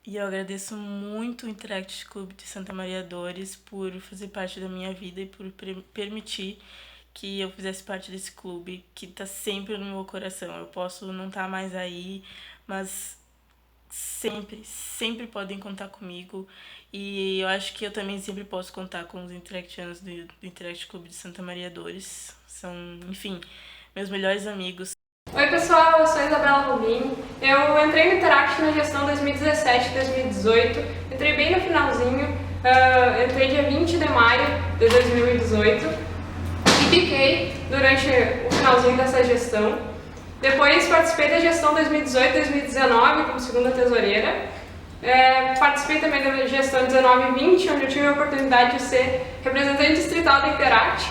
E eu agradeço muito o Interact Clube de Santa Maria Dores por fazer parte da minha vida e por permitir que eu fizesse parte desse clube que tá sempre no meu coração. Eu posso não estar mais aí, mas sempre, sempre podem contar comigo. E eu acho que eu também sempre posso contar com os interactianos do Interact Clube de Santa Maria Dores. São, enfim, meus melhores amigos. Oi pessoal, eu sou Isabela Rubim. Eu entrei no Interact na gestão 2017-2018, entrei bem no finalzinho, entrei dia 20 de maio de 2018 e fiquei durante o finalzinho dessa gestão. Depois participei da gestão 2018-2019 como segunda tesoureira. Participei também da gestão 19-20, onde eu tive a oportunidade de ser representante distrital da Interact.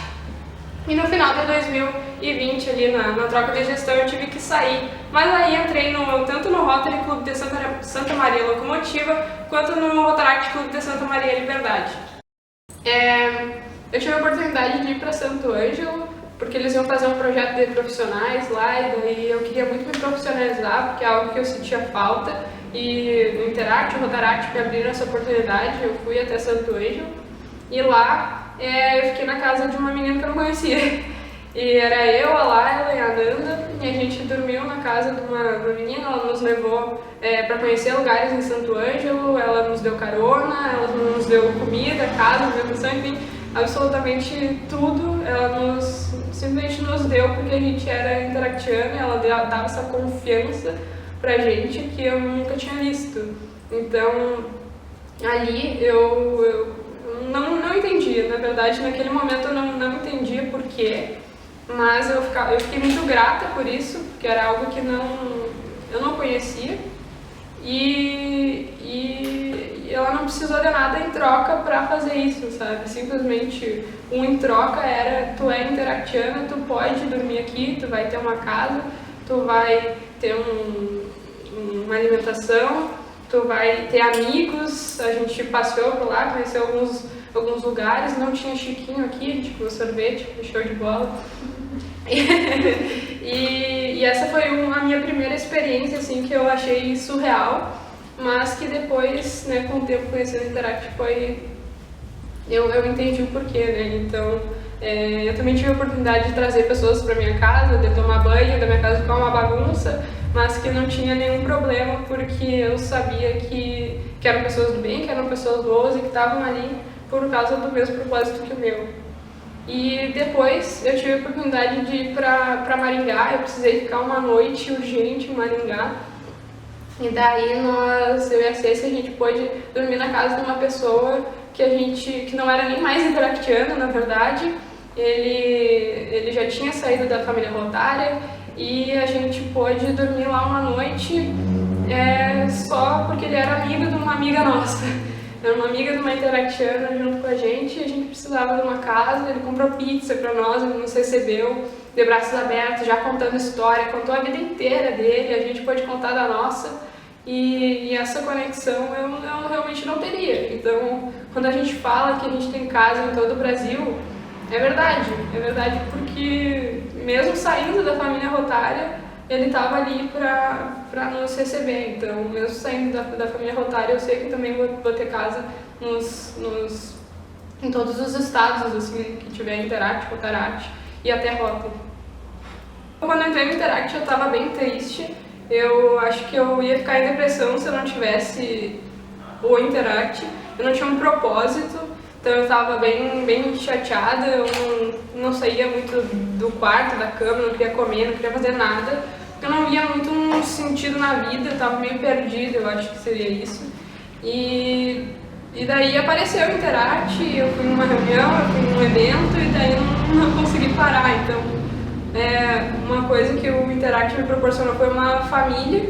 E no final de 2020, ali na troca de gestão, eu tive que sair. Mas aí entrei tanto no Rotary Clube de Santa Maria Locomotiva, quanto no Rotaract Clube de Santa Maria Liberdade. Eu tive a oportunidade de ir para Santo Ângelo, porque eles iam fazer um projeto de profissionais lá, e daí eu queria muito me profissionalizar, porque é algo que eu sentia falta. E no Interact, o Rotaract me abriram essa oportunidade, eu fui até Santo Ângelo, e lá eu fiquei na casa de uma menina que eu não conhecia. E era eu, a Laila e a Nanda, e a gente dormiu na casa de uma menina. Ela nos levou para conhecer lugares em Santo Ângelo, ela nos deu carona, ela nos deu comida, casa, alimentação, enfim, absolutamente tudo. Ela simplesmente nos deu porque a gente era interactiana, ela dava essa confiança pra gente que eu nunca tinha visto. Então, ali eu não entendia, na verdade, naquele momento eu não entendia por quê, mas eu fiquei muito grata por isso, porque era algo que eu não conhecia, e ela não precisou de nada em troca para fazer isso, sabe? Simplesmente em troca era: tu é interactiana, tu pode dormir aqui, tu vai ter uma casa, tu vai ter uma alimentação, tu vai ter amigos. A gente passeou por lá, conheceu alguns lugares, não tinha Chiquinho aqui, a gente comeu sorvete, show de bola. E essa foi a minha primeira experiência, assim, que eu achei surreal, mas que depois, né, com o tempo conhecendo o Interact, eu entendi o porquê, né? Então, eu também tive a oportunidade de trazer pessoas para minha casa, de tomar banho, da minha casa ficar uma bagunça, mas que não tinha nenhum problema, porque eu sabia que eram pessoas do bem, que eram pessoas boas e que estavam ali por causa do mesmo propósito que o meu. E depois eu tive a oportunidade de ir para Maringá. Eu precisei ficar uma noite urgente em Maringá, e daí eu e a Ceci, a gente pôde dormir na casa de uma pessoa que não era nem mais interactiana, na verdade. Ele já tinha saído da família rotária, e a gente pôde dormir lá uma noite só porque ele era amigo de uma amiga nossa. Era uma amiga de uma interactiana junto com a gente, e a gente precisava de uma casa. Ele comprou pizza para nós, ele nos recebeu de braços abertos, já contando história, contou a vida inteira dele, a gente pôde contar da nossa, e essa conexão eu realmente não teria. Então, quando a gente fala que a gente tem casa em todo o Brasil, é verdade porque mesmo saindo da família rotária, ele estava ali para nos receber. Então, mesmo saindo da família rotária, eu sei que também vou ter casa em todos os estados, assim, que tiver Interact, Rotaract e até Rotary. Quando eu entrei no Interact, eu estava bem triste. Eu acho que eu ia ficar em depressão se eu não tivesse o Interact. Eu não tinha um propósito, então eu estava bem chateada. Eu não saía muito do quarto, da cama, não queria comer, não queria fazer nada. Eu não via muito um sentido na vida, eu estava meio perdida, eu acho que seria isso. E daí apareceu o Interact, eu fui numa reunião, eu fui num evento, e daí eu não consegui parar. Então, uma coisa que o Interact me proporcionou foi uma família,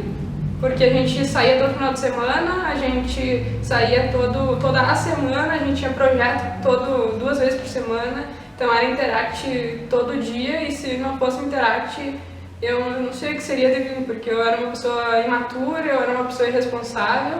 porque a gente saía todo final de semana, a gente saía toda a semana, a gente tinha projeto 2 vezes por semana, então era Interact todo dia, e se não fosse Interact, eu não sei o que seria de mim, porque eu era uma pessoa imatura, eu era uma pessoa irresponsável.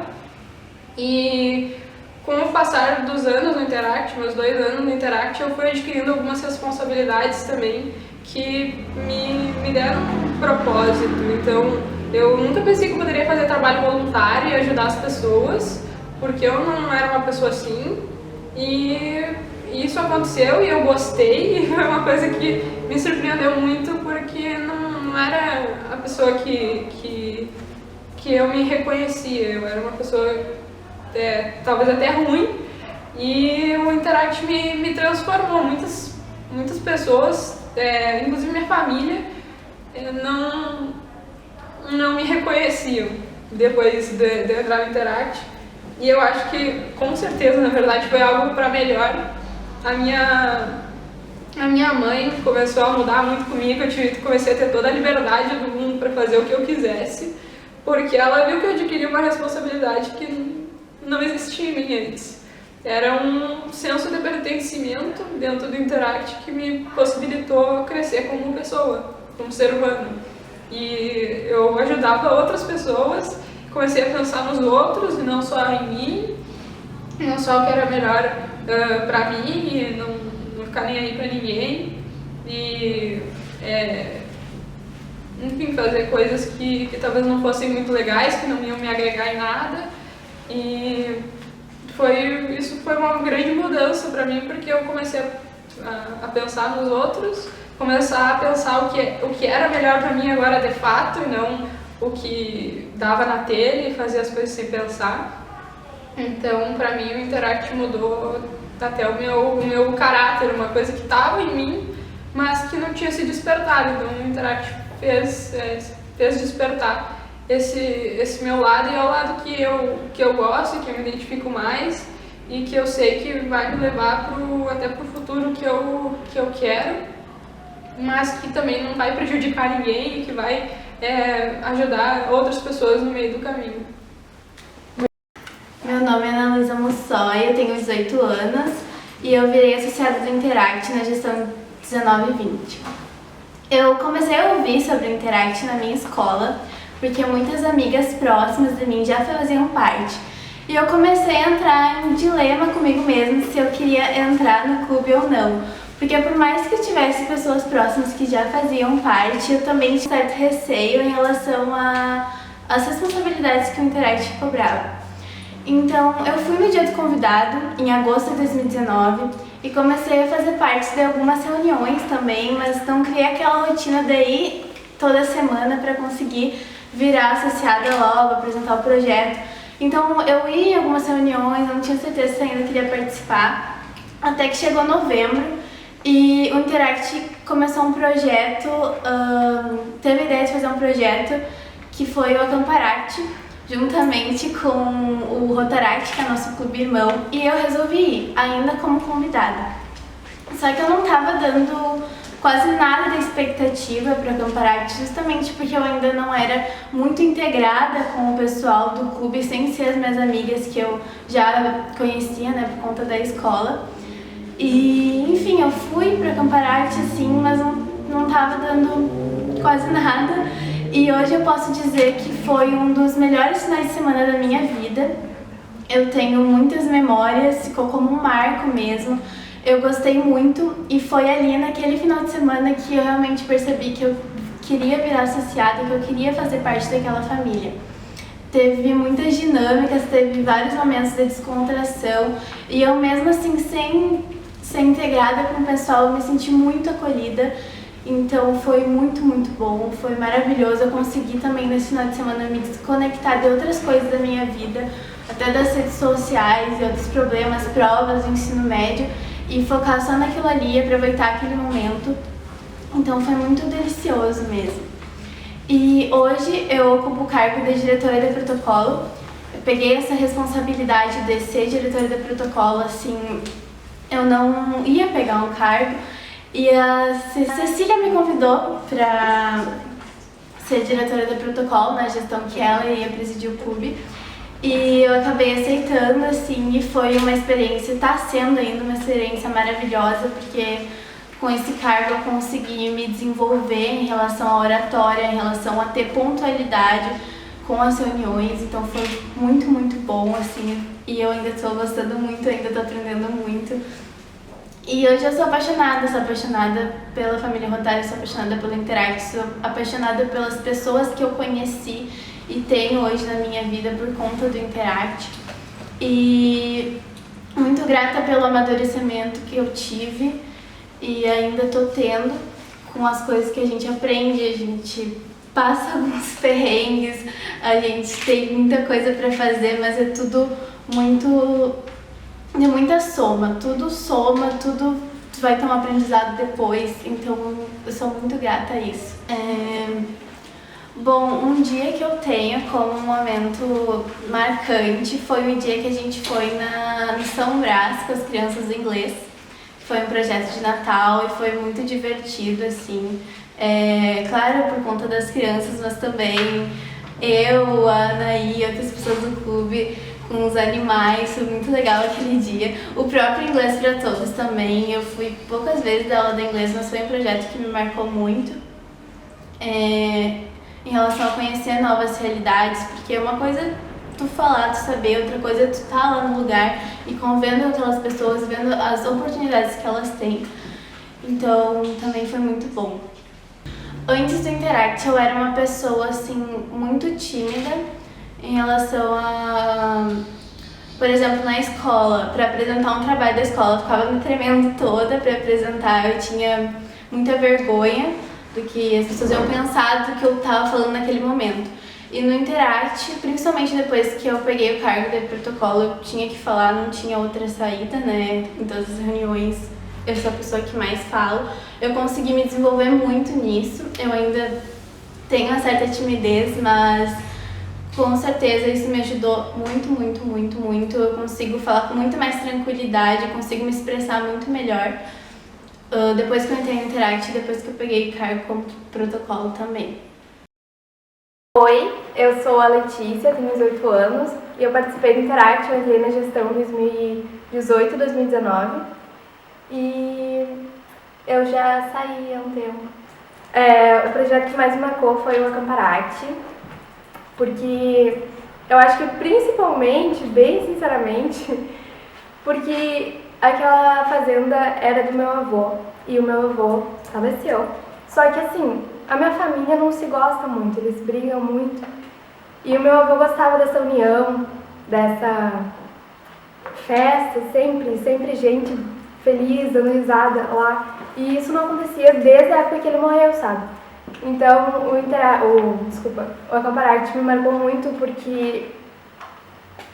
E com o passar dos anos no Interact, meus 2 anos no Interact, eu fui adquirindo algumas responsabilidades também que me deram um propósito. Então, eu nunca pensei que eu poderia fazer trabalho voluntário e ajudar as pessoas, porque eu não era uma pessoa assim. E isso aconteceu e eu gostei, e foi uma coisa que me surpreendeu muito, porque não era a pessoa que eu me reconhecia. Eu era uma pessoa talvez até ruim, e o Interact me transformou. Muitas pessoas, inclusive minha família, não me reconheciam depois de eu entrar no Interact. E eu acho que, com certeza, na verdade, foi algo para melhor. A minha mãe começou a mudar muito comigo, comecei a ter toda a liberdade do mundo para fazer o que eu quisesse, porque ela viu que eu adquiri uma responsabilidade que não existia em mim antes. Era um senso de pertencimento dentro do Interact que me possibilitou crescer como pessoa, como ser humano. E eu ajudava outras pessoas, comecei a pensar nos outros e não só em mim, não só o que era melhor para mim, e não ficar nem aí para ninguém. E, enfim, fazer coisas que talvez não fossem muito legais, que não iam me agregar em nada. E isso foi uma grande mudança para mim, porque eu comecei a pensar nos outros, começar a pensar o que era melhor para mim agora de fato, e não o que dava na telha e fazia as coisas sem pensar. Então, para mim, o Interact mudou até o meu caráter, uma coisa que estava em mim, mas que não tinha se despertado. Então, o Interact fez despertar esse meu lado, e é o lado que eu gosto, que eu me identifico mais e que eu sei que vai me levar até pro futuro que eu quero, mas que também não vai prejudicar ninguém e que vai ajudar outras pessoas no meio do caminho. Meu nome é Ana Luísa Mussói, eu tenho 18 anos e eu virei associada do Interact na gestão 19 e 20. Eu comecei a ouvir sobre o Interact na minha escola, porque muitas amigas próximas de mim já faziam parte. E eu comecei a entrar em dilema comigo mesma se eu queria entrar no clube ou não. Porque por mais que eu tivesse pessoas próximas que já faziam parte, eu também tinha certo receio em relação às responsabilidades que o Interact cobrava. Então, eu fui no dia do convidado, em agosto de 2019, e comecei a fazer parte de algumas reuniões também, mas não criei aquela rotina de ir toda semana para conseguir virar associada logo, apresentar o projeto. Então, eu ia em algumas reuniões, não tinha certeza se ainda queria participar, até que chegou novembro e o Interact começou um projeto, teve a ideia de fazer um projeto que foi o Acamparate, juntamente com o Rotaract, que é nosso clube irmão, e eu resolvi ir, ainda como convidada. Só que eu não estava dando quase nada de expectativa para o Acamparate, justamente porque eu ainda não era muito integrada com o pessoal do clube, sem ser as minhas amigas que eu já conhecia, né, por conta da escola. E, enfim, eu fui para o Acamparate, assim, mas não estava dando quase nada. E hoje eu posso dizer que foi um dos melhores finais de semana da minha vida. Eu tenho muitas memórias, ficou como um marco mesmo. Eu gostei muito e foi ali naquele final de semana que eu realmente percebi que eu queria virar associada, que eu queria fazer parte daquela família. Teve muitas dinâmicas, teve vários momentos de descontração e eu mesmo assim, sem ser integrada com o pessoal, eu me senti muito acolhida. Então foi muito, muito bom, foi maravilhoso. Eu consegui também nesse final de semana me desconectar de outras coisas da minha vida, até das redes sociais e outros problemas, provas do ensino médio, e focar só naquilo ali e aproveitar aquele momento. Então foi muito delicioso mesmo. E hoje eu ocupo o cargo de diretora de protocolo. Eu peguei essa responsabilidade de ser diretora de protocolo, assim, eu não ia pegar um cargo. E a Cecília me convidou para ser diretora de protocolo na gestão que ela ia presidir o clube. E eu acabei aceitando, assim, e foi uma experiência, está sendo ainda uma experiência maravilhosa, porque com esse cargo eu consegui me desenvolver em relação à oratória, em relação a ter pontualidade com as reuniões, então foi muito, muito bom, assim, e eu ainda estou gostando muito, ainda estou aprendendo muito. E hoje eu sou apaixonada pela família Rotária, sou apaixonada pelo Interact, sou apaixonada pelas pessoas que eu conheci e tenho hoje na minha vida por conta do Interact. E muito grata pelo amadurecimento que eu tive e ainda estou tendo com as coisas que a gente aprende, a gente passa alguns perrengues, a gente tem muita coisa para fazer, mas é tudo muito... de muita soma, tudo tu vai ter um aprendizado depois, então eu sou muito grata a isso. Bom, um dia que eu tenho como um momento marcante foi o dia que a gente foi no São Brás com as crianças do inglês. Foi um projeto de Natal e foi muito divertido, assim. Claro, por conta das crianças, mas também eu, a Anaí e outras pessoas do clube com os animais, foi muito legal aquele dia. O próprio Inglês para Todos também, eu fui poucas vezes dar aula de inglês, mas foi um projeto que me marcou muito. Em relação a conhecer novas realidades, porque uma coisa é tu falar, tu saber, outra coisa é tu estar lá no lugar e convivendo com aquelas pessoas, vendo as oportunidades que elas têm. Então, também foi muito bom. Antes do Interact, eu era uma pessoa, assim, muito tímida em relação a... Por exemplo, na escola, para apresentar um trabalho da escola, eu ficava me tremendo toda para apresentar, eu tinha muita vergonha do que as pessoas iam pensar do que eu estava falando naquele momento. E no Interact, principalmente depois que eu peguei o cargo de protocolo, eu tinha que falar, não tinha outra saída, né? Em todas as reuniões, eu sou a pessoa que mais falo. Eu consegui me desenvolver muito nisso. Eu ainda tenho uma certa timidez, mas com certeza isso me ajudou muito, muito, muito, muito. Eu consigo falar com muito mais tranquilidade, consigo me expressar muito melhor. Depois que eu entrei no Interact, depois que eu peguei cargo como protocolo também. Oi, eu sou a Letícia, tenho 18 anos e eu participei do Interact, eu entrei na gestão 2018 e 2019 e eu já saí há um tempo. O projeto que mais me marcou foi o Acamparate, porque eu acho que principalmente, bem sinceramente, porque aquela fazenda era do meu avô e o meu avô faleceu. Só que assim, a minha família não se gosta muito, eles brigam muito. E o meu avô gostava dessa união, dessa festa, sempre gente feliz, dando risada lá. E isso não acontecia desde a época que ele morreu, sabe? Então o Acamparate me marcou muito porque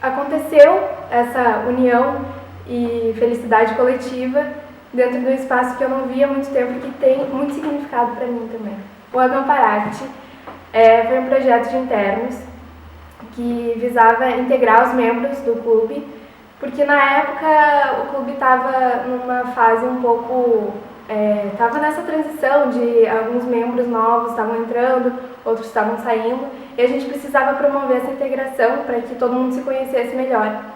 aconteceu essa união e felicidade coletiva dentro de um espaço que eu não via há muito tempo e que tem muito significado para mim também. O Acamparate foi um projeto de internos que visava integrar os membros do clube, porque na época o clube estava numa fase um pouco... estava nessa transição de alguns membros novos estavam entrando, outros estavam saindo, e a gente precisava promover essa integração para que todo mundo se conhecesse melhor.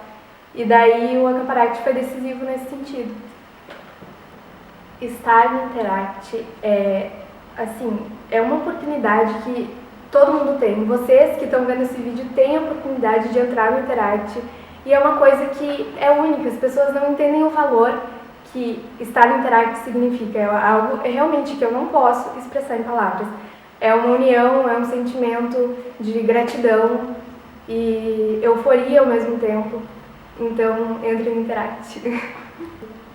E daí o Acamparate foi decisivo nesse sentido. Estar no Interact é uma oportunidade que todo mundo tem. Vocês que estão vendo esse vídeo têm a oportunidade de entrar no Interact e é uma coisa que é única, as pessoas não entendem o valor que estar no Interact significa. É algo realmente que eu não posso expressar em palavras. É uma união, é um sentimento de gratidão e euforia ao mesmo tempo. Então, entre no Interact.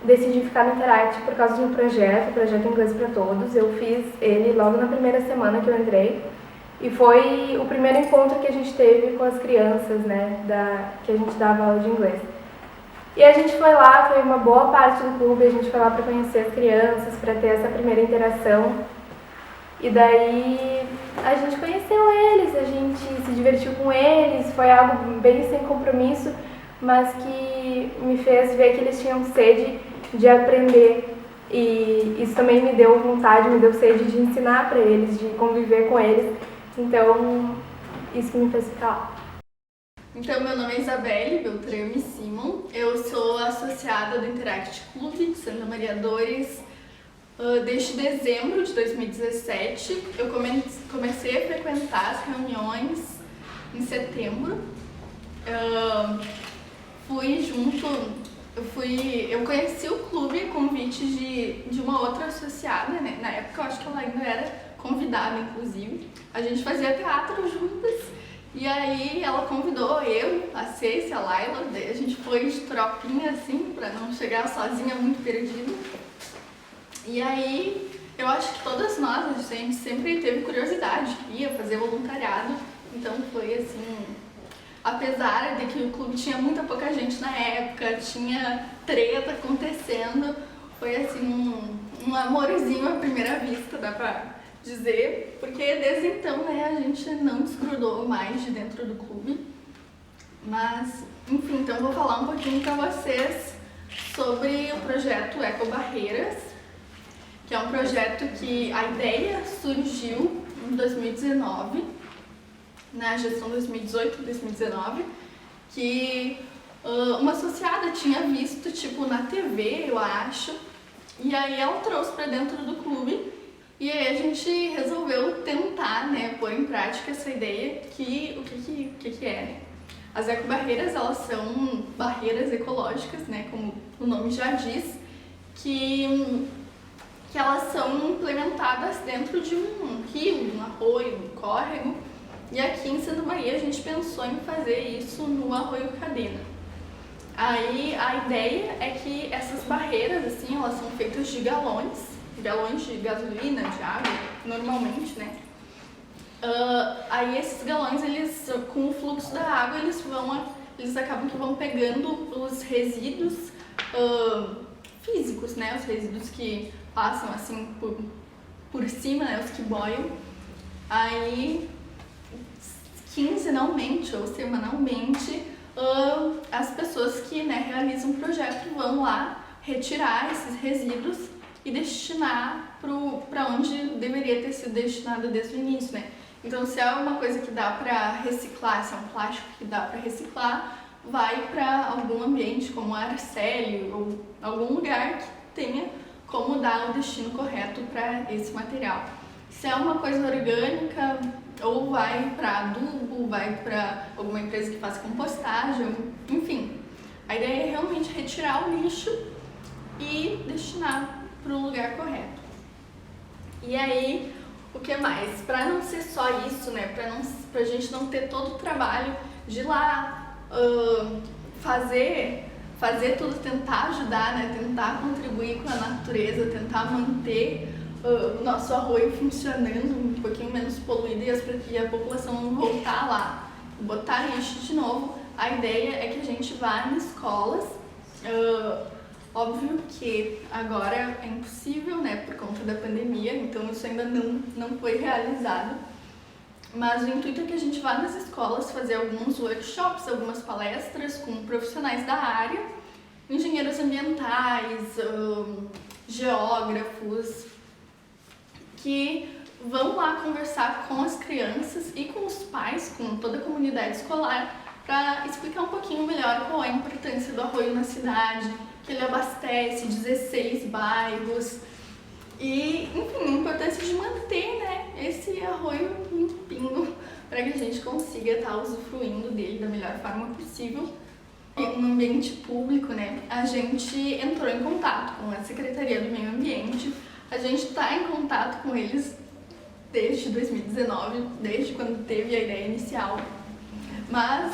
Decidi ficar no Interact por causa de um projeto, o Projeto Inglês para Todos. Eu fiz ele logo na primeira semana que eu entrei. E foi o primeiro encontro que a gente teve com as crianças, né, que a gente dava aula de inglês. E a gente foi lá, foi uma boa parte do clube, a gente foi lá para conhecer as crianças, para ter essa primeira interação. E daí a gente conheceu eles, a gente se divertiu com eles, foi algo bem sem compromisso, mas que me fez ver que eles tinham sede de aprender. E isso também me deu vontade, me deu sede de ensinar para eles, de conviver com eles. Então, isso que me fez ficar lá. Então, meu nome é Isabelle Beltrame Simon, eu sou associada do Interact Clube de Santa Maria Dores desde dezembro de 2017. Eu comecei a frequentar as reuniões em setembro. Eu conheci o clube a convite de uma outra associada, né? Na época eu acho que ela ainda era convidada, inclusive. A gente fazia teatro juntas e aí ela convidou eu, a Ceci, a Laila, a gente foi de tropinha assim, pra não chegar sozinha muito perdida. E aí eu acho que todas nós, a gente sempre teve curiosidade, ia fazer voluntariado, então foi assim... Apesar de que o clube tinha muita pouca gente na época, tinha treta acontecendo, foi assim um amorzinho à primeira vista, dá pra dizer, porque desde então, né, a gente não desgrudou mais de dentro do clube. Mas, enfim, então vou falar um pouquinho pra vocês sobre o projeto Eco Barreiras, que é um projeto que a ideia surgiu em 2019, na gestão 2018-2019, que uma associada tinha visto, tipo, na TV, eu acho, e aí ela trouxe para dentro do clube, e aí a gente resolveu tentar, né, pôr em prática essa ideia, que o que é, né? As ecobarreiras, elas são barreiras ecológicas, né, como o nome já diz, que elas são implementadas dentro de um rio, um arroio, um córrego, e aqui em Santa Maria a gente pensou em fazer isso no Arroio Cadena. Aí a ideia é que essas barreiras, assim, elas são feitas de galões de gasolina, de água, normalmente, né? Aí esses galões, eles, com o fluxo da água, eles acabam que vão pegando os resíduos físicos, né? Os resíduos que passam assim por cima, né? Os que boiam. Aí, quinzenalmente ou semanalmente, as pessoas que, né, realizam o projeto vão lá retirar esses resíduos e destinar para onde deveria ter sido destinado desde o início, né? Então, se é uma coisa que dá para reciclar, se é um plástico que dá para reciclar, vai para algum ambiente como arcélio ou algum lugar que tenha como dar o destino correto para esse material. Se é uma coisa orgânica, ou vai para adubo, vai para alguma empresa que faz compostagem, enfim. A ideia é realmente retirar o lixo e destinar para o lugar correto. E aí, o que mais? Para não ser só isso, né? Pra gente não ter todo o trabalho de ir lá fazer tudo, tentar ajudar, né? Tentar contribuir com a natureza, tentar manter o nosso arroio funcionando um pouquinho menos poluído e a população não voltar lá, botar lixo de novo. A ideia é que a gente vá em escolas. Óbvio que agora é impossível, né, por conta da pandemia, então isso ainda não foi realizado. Mas o intuito é que a gente vá nas escolas fazer alguns workshops, algumas palestras com profissionais da área, engenheiros ambientais, geógrafos, que vão lá conversar com as crianças e com os pais, com toda a comunidade escolar, para explicar um pouquinho melhor qual é a importância do arroio na cidade, que ele abastece 16 bairros e, enfim, a importância de manter, né, esse arroio limpinho para que a gente consiga estar usufruindo dele da melhor forma possível. No ambiente público, né, a gente entrou em contato com a Secretaria do Meio Ambiente, a gente está em contato com eles desde 2019, desde quando teve a ideia inicial, mas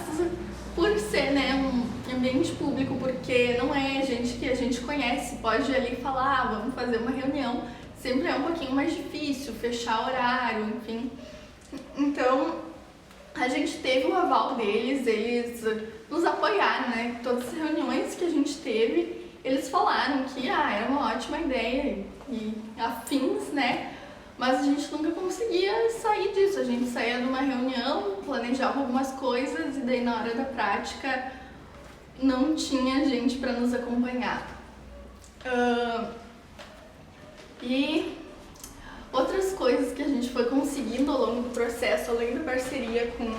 por ser, né, um ambiente público, porque não é gente que a gente conhece, pode ir ali e falar, vamos fazer uma reunião, sempre é um pouquinho mais difícil, fechar horário, enfim. Então, a gente teve o aval deles, eles nos apoiaram, né, todas as reuniões que a gente teve, eles falaram que era uma ótima ideia e afins, né, mas a gente nunca conseguia sair disso. A gente saía de uma reunião, planejava algumas coisas e daí na hora da prática não tinha gente para nos acompanhar. E outras coisas que a gente foi conseguindo ao longo do processo, além da parceria com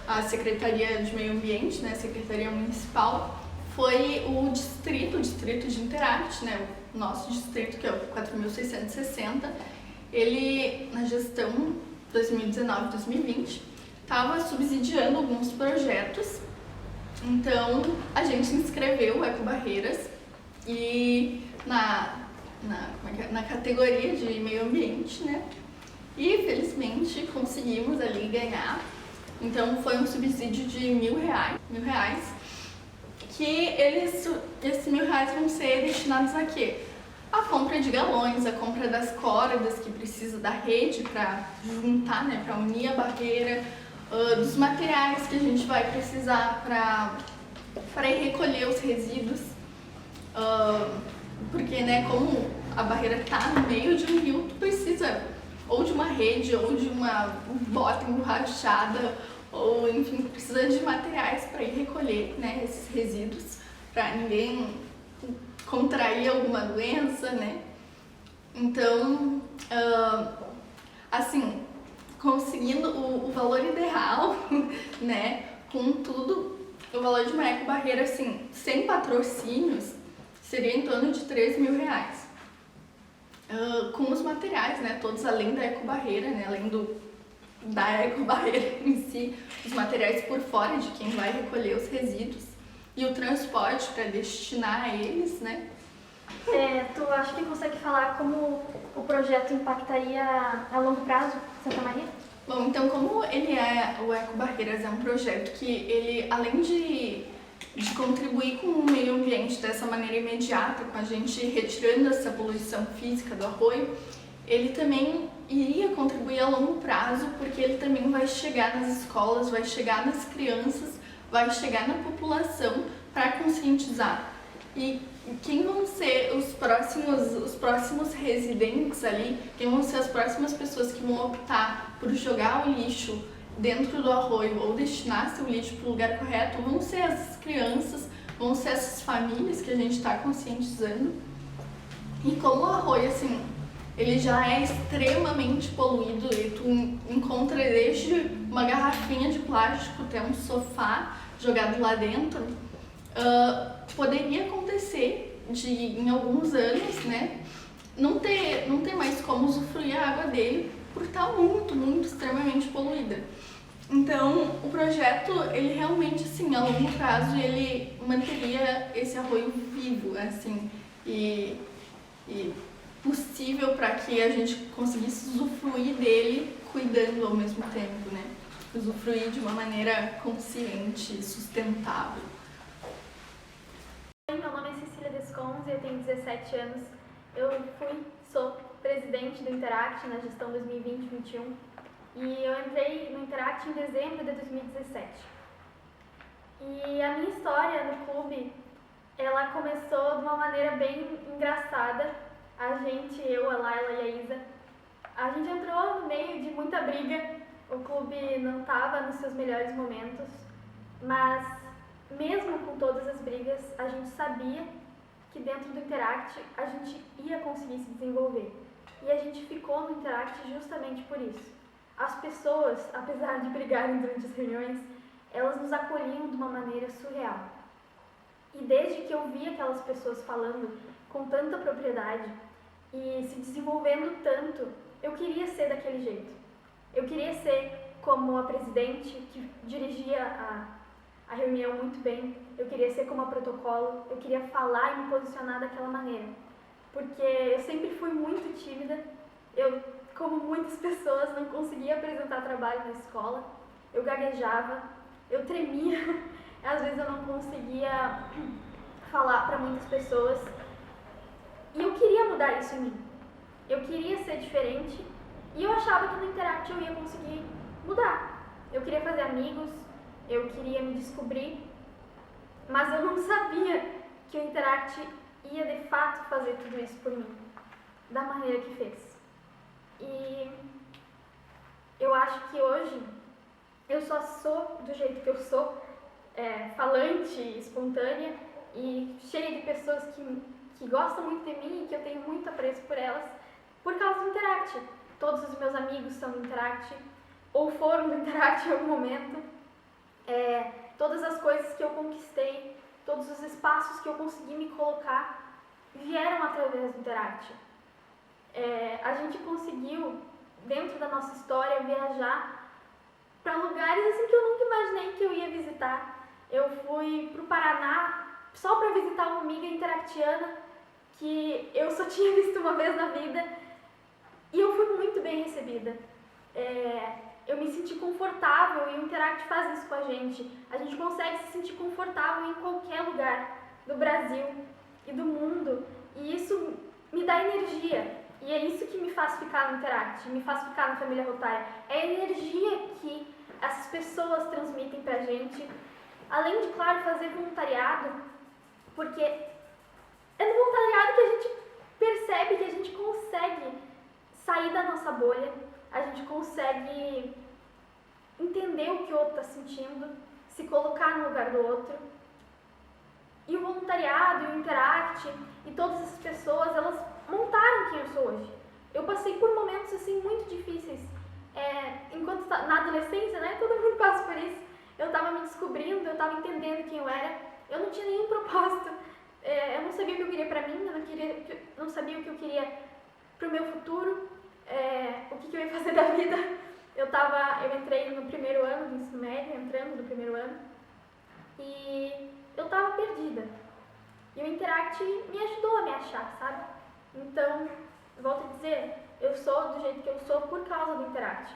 a Secretaria de Meio Ambiente, né, a Secretaria Municipal, foi o distrito de Interact, né, o nosso distrito, que é o 4.660, ele, na gestão 2019-2020, estava subsidiando alguns projetos. Então, a gente se inscreveu o Eco Barreiras e na categoria de meio ambiente, né? E, felizmente, conseguimos ali ganhar. Então, foi um subsídio de R$1.000, que esses R$1.000 vão ser destinados a quê? A compra de galões, a compra das cordas que precisa da rede para juntar, né, para unir a barreira, dos materiais que a gente vai precisar para recolher os resíduos, Porque, né, como a barreira está no meio de um rio, tu precisa ou de uma rede, ou de uma bota emborrachada, ou enfim, precisa de materiais para ir recolher, né, esses resíduos, para ninguém contrair alguma doença, né. Então, assim, conseguindo o valor ideal, né, com tudo, o valor de uma ecobarreira, assim, sem patrocínios, seria em torno de R$3.000. Com os materiais, né, todos além da ecobarreira, né, além da ecobarreira em si, os materiais por fora de quem vai recolher os resíduos e o transporte para destinar a eles, né. Tu acha que consegue falar como o projeto impactaria a longo prazo Santa Maria? Bom, então como ele o Ecobarreiras é um projeto que ele, além de contribuir com o meio ambiente dessa maneira imediata, com a gente retirando essa poluição física do arroio, ele também iria contribuir a longo prazo, porque ele também vai chegar nas escolas, vai chegar nas crianças, vai chegar na população para conscientizar. E quem vão ser os próximos residentes ali, quem vão ser as próximas pessoas que vão optar por jogar o lixo dentro do arroio ou destinar seu lixo para o lugar correto, vão ser essas crianças, vão ser essas famílias que a gente está conscientizando. E como o arroio, assim, ele já é extremamente poluído, e tu encontra desde uma garrafinha de plástico até um sofá jogado lá dentro, poderia acontecer de, em alguns anos, né, não ter mais como usufruir a água dele por estar muito, extremamente poluída. Então, o projeto, ele realmente, assim, a longo prazo, ele manteria esse arroio vivo, assim, e possível para que a gente conseguisse usufruir dele cuidando ao mesmo tempo, né? Usufruir de uma maneira consciente e sustentável. Meu nome é Cecília Desconze, eu tenho 17 anos. Eu sou presidente do Interact na gestão 2020-21 e eu entrei no Interact em dezembro de 2017. E a minha história no clube, ela começou de uma maneira bem engraçada. Eu, a Laila e a Isa, a gente entrou no meio de muita briga. O clube não estava nos seus melhores momentos, mas mesmo com todas as brigas, a gente sabia que dentro do Interact a gente ia conseguir se desenvolver. E a gente ficou no Interact justamente por isso. As pessoas, apesar de brigarem durante as reuniões, elas nos acolhiam de uma maneira surreal. E desde que eu vi aquelas pessoas falando com tanta propriedade e se desenvolvendo tanto, eu queria ser daquele jeito. Eu queria ser como a presidente que dirigia a reunião muito bem, eu queria ser como a protocolo, eu queria falar e me posicionar daquela maneira. Porque eu sempre fui muito tímida, eu, como muitas pessoas, não conseguia apresentar trabalho na escola, eu gaguejava, eu tremia, às vezes eu não conseguia falar para muitas pessoas. E eu queria mudar isso em mim, eu queria ser diferente e eu achava que no Interact eu ia conseguir mudar. Eu queria fazer amigos, eu queria me descobrir, mas eu não sabia que o Interact ia de fato fazer tudo isso por mim, da maneira que fez. E eu acho que hoje eu só sou do jeito que eu sou, falante, espontânea e cheia de pessoas que gostam muito de mim e que eu tenho muito apreço por elas, por causa do Interact. Todos os meus amigos são do Interact, ou foram do Interact em algum momento. Todas as coisas que eu conquistei, todos os espaços que eu consegui me colocar, vieram através do Interact. A gente conseguiu, dentro da nossa história, viajar para lugares assim que eu nunca imaginei que eu ia visitar. Eu fui para o Paraná só para visitar uma amiga interactiana que eu só tinha visto uma vez na vida e eu fui muito bem recebida. Eu me senti confortável e o Interact faz isso com a gente. A gente consegue se sentir confortável em qualquer lugar do Brasil e do mundo e isso me dá energia. E é isso que me faz ficar no Interact, me faz ficar na família Rotária. É a energia que essas pessoas transmitem pra gente. Além de, claro, fazer voluntariado, porque É no voluntariado que a gente percebe que a gente consegue sair da nossa bolha, a gente consegue entender o que o outro está sentindo, se colocar no lugar do outro. E o voluntariado, e o Interact, e todas essas pessoas, elas montaram quem eu sou hoje. Eu passei por momentos assim muito difíceis. Enquanto na adolescência, né, todo mundo passa por isso. Eu estava me descobrindo, eu estava entendendo quem eu era. Eu não tinha nenhum propósito. Eu não sabia o que eu queria pra mim, eu não sabia o que eu queria pro meu futuro, o que eu ia fazer da vida. Eu entrei no primeiro ano do ensino médio, entrando no primeiro ano, e eu estava perdida. E o Interact me ajudou a me achar, sabe? Então, volto a dizer, eu sou do jeito que eu sou por causa do Interact.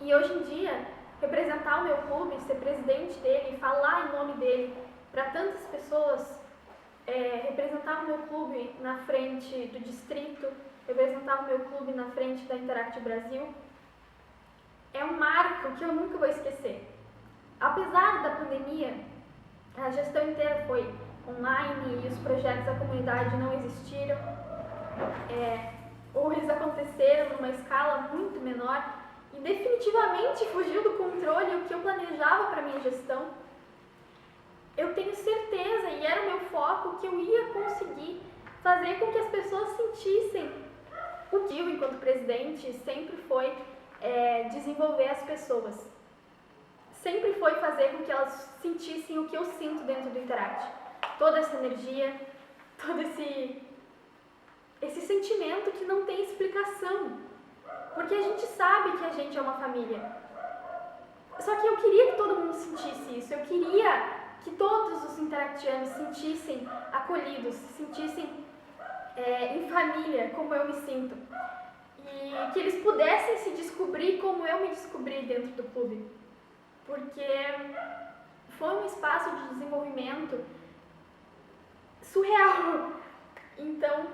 E hoje em dia, representar o meu clube, ser presidente dele, falar em nome dele para tantas pessoas, representar o meu clube na frente do distrito, representar o meu clube na frente da Interact Brasil, é um marco que eu nunca vou esquecer. Apesar da pandemia, a gestão inteira foi online e os projetos da comunidade não existiram, ou eles aconteceram numa escala muito menor e definitivamente fugiu do controle o que eu planejava para minha gestão. Eu tenho certeza, e era o meu foco, que eu ia conseguir fazer com que as pessoas sentissem. O Dio, enquanto presidente, sempre foi desenvolver as pessoas. Sempre foi fazer com que elas sentissem o que eu sinto dentro do Interact. Toda essa energia, todo esse sentimento que não tem explicação. Porque a gente sabe que a gente é uma família. Só que eu queria que todo mundo sentisse isso. Eu queria que todos os interactianos sentissem acolhidos, se sentissem em família, como eu me sinto. E que eles pudessem se descobrir como eu me descobri dentro do clube. Porque foi um espaço de desenvolvimento surreal. Então,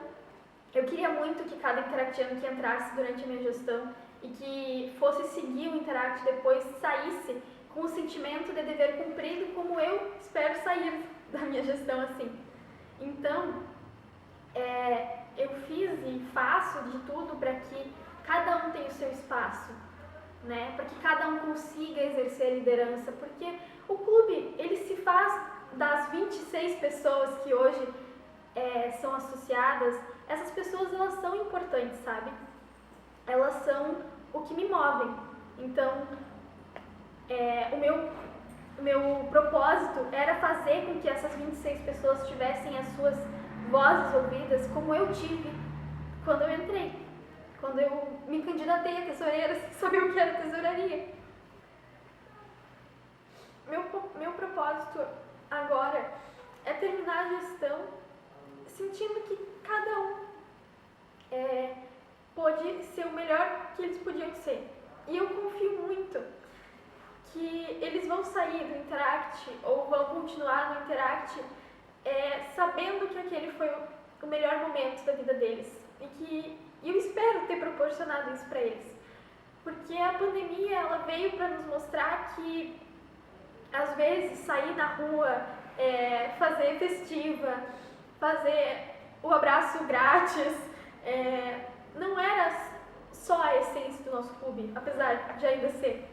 eu queria muito que cada interactiano que entrasse durante a minha gestão e que fosse seguir o Interact depois saísse com o sentimento de dever cumprido, como eu espero sair da minha gestão assim. Então, eu fiz e faço de tudo para que cada um tenha o seu espaço, né? Para que cada um consiga exercer a liderança, porque o clube, ele se faz das 26 pessoas que hoje são associadas. Essas pessoas, elas são importantes, sabe? Elas são o que me movem. Então, o meu propósito era fazer com que essas 26 pessoas tivessem as suas vozes ouvidas, como eu tive quando eu entrei. Quando eu me candidatei a tesoureira sem saber o que era tesouraria. Meu propósito agora é terminar a gestão sentindo que cada um pôde ser o melhor que eles podiam ser. E eu confio muito que eles vão sair do Interact ou vão continuar no Interact sabendo que aquele foi o melhor momento da vida deles. E eu espero ter proporcionado isso para eles. Porque a pandemia, ela veio para nos mostrar que, às vezes, sair na rua, fazer festiva, fazer o abraço grátis, não era só a essência do nosso clube, apesar de ainda ser.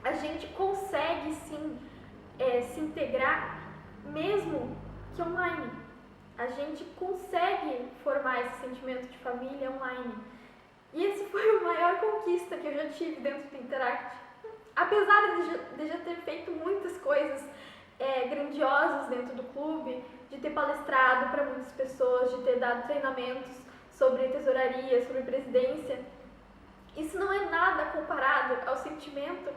A gente consegue, sim, se integrar, mesmo que online. A gente consegue formar esse sentimento de família online. E esse foi a maior conquista que eu já tive dentro do Interact. Apesar de já ter feito muitas coisas grandiosas dentro do clube, de ter palestrado para muitas pessoas, de ter dado treinamentos sobre tesouraria, sobre presidência, isso não é nada comparado ao sentimento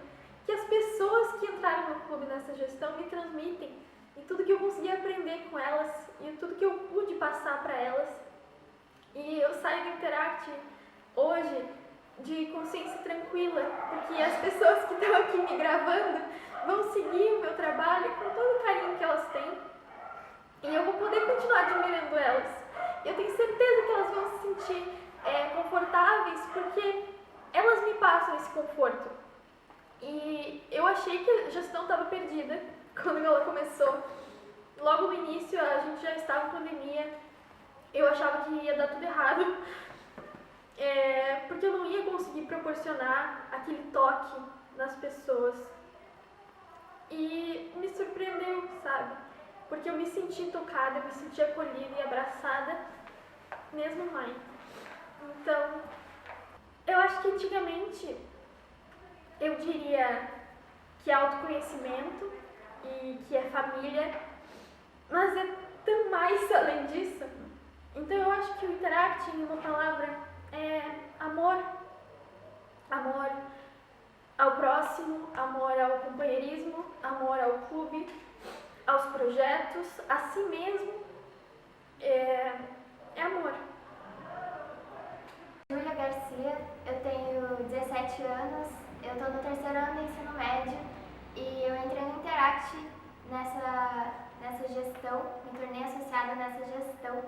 que as pessoas que entraram no clube nessa gestão me transmitem, e tudo que eu consegui aprender com elas, e tudo que eu pude passar para elas. E eu saio do Interact hoje de consciência tranquila, porque as pessoas que estão aqui me gravando vão seguir o meu trabalho com todo o carinho que elas têm, e eu vou poder continuar admirando elas. Eu tenho certeza que elas vão se sentir confortáveis, porque elas me passam esse conforto. E eu achei que a gestão estava perdida quando ela começou, logo no início a gente já estava em pandemia, eu achava que ia dar tudo errado, porque eu não ia conseguir proporcionar aquele toque nas pessoas. E me surpreendeu, sabe? Porque eu me senti tocada, eu me senti acolhida e abraçada, mesmo mãe. Então, eu acho que antigamente eu diria que é autoconhecimento e que é família, mas é tão mais além disso. Então eu acho que o Interact, em uma palavra, é amor. Amor ao próximo, amor ao companheirismo, amor ao clube, aos projetos, a si mesmo. É amor. Júlia Garcia, eu tenho 17 anos, eu estou no 3º ano do ensino médio e eu entrei no Interact nessa gestão, me tornei associada nessa gestão.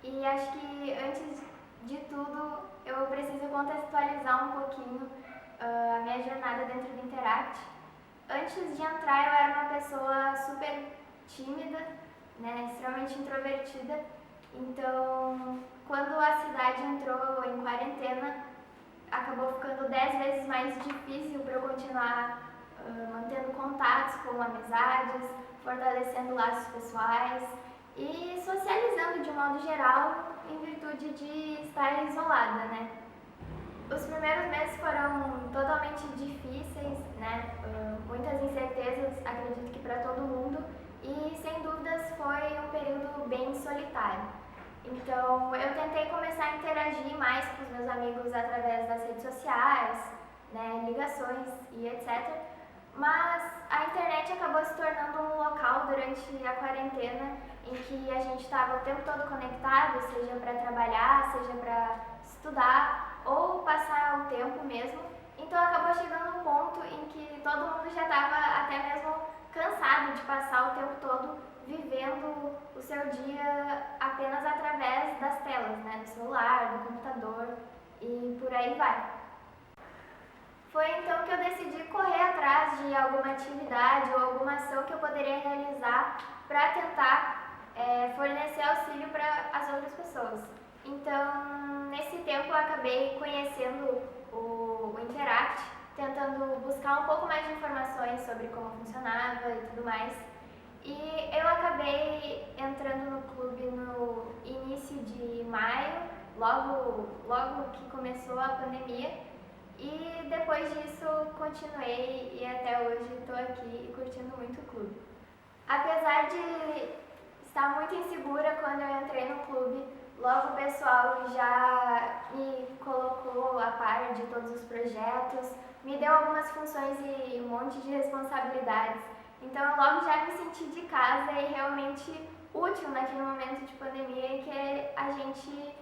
E acho que antes de tudo eu preciso contextualizar um pouquinho a minha jornada dentro do Interact. Antes de entrar eu era uma pessoa super tímida, né, extremamente introvertida. Então, quando a cidade entrou em quarentena, acabou ficando 10 vezes mais difícil para eu continuar mantendo contatos com amizades, fortalecendo laços pessoais e socializando de modo geral em virtude de estar isolada, né? Os primeiros meses foram totalmente difíceis, né? Muitas incertezas, acredito que para todo mundo, e sem dúvidas foi um período bem solitário. Então eu tentei começar a interagir mais com os meus amigos através das redes sociais, né, ligações e etc. Mas a internet acabou se tornando um local durante a quarentena em que a gente estava o tempo todo conectado, seja para trabalhar, seja para estudar ou passar o tempo mesmo. Então acabou chegando um ponto em que todo mundo já estava até mesmo cansado de passar o tempo todo vivendo o seu dia apenas através das telas, né, do celular, do computador e por aí vai. Foi então que eu decidi correr atrás de alguma atividade ou alguma ação que eu poderia realizar para tentar fornecer auxílio para as outras pessoas. Então, nesse tempo eu acabei conhecendo o Interact, tentando buscar um pouco mais de informações sobre como funcionava e tudo mais. E eu acabei entrando no clube no início de maio, logo que começou a pandemia. E depois disso continuei e até hoje estou aqui curtindo muito o clube. Apesar de estar muito insegura quando eu entrei no clube, logo o pessoal já me colocou a par de todos os projetos, me deu algumas funções e um monte de responsabilidades. Então eu logo já me senti de casa e realmente útil naquele momento de pandemia em que a gente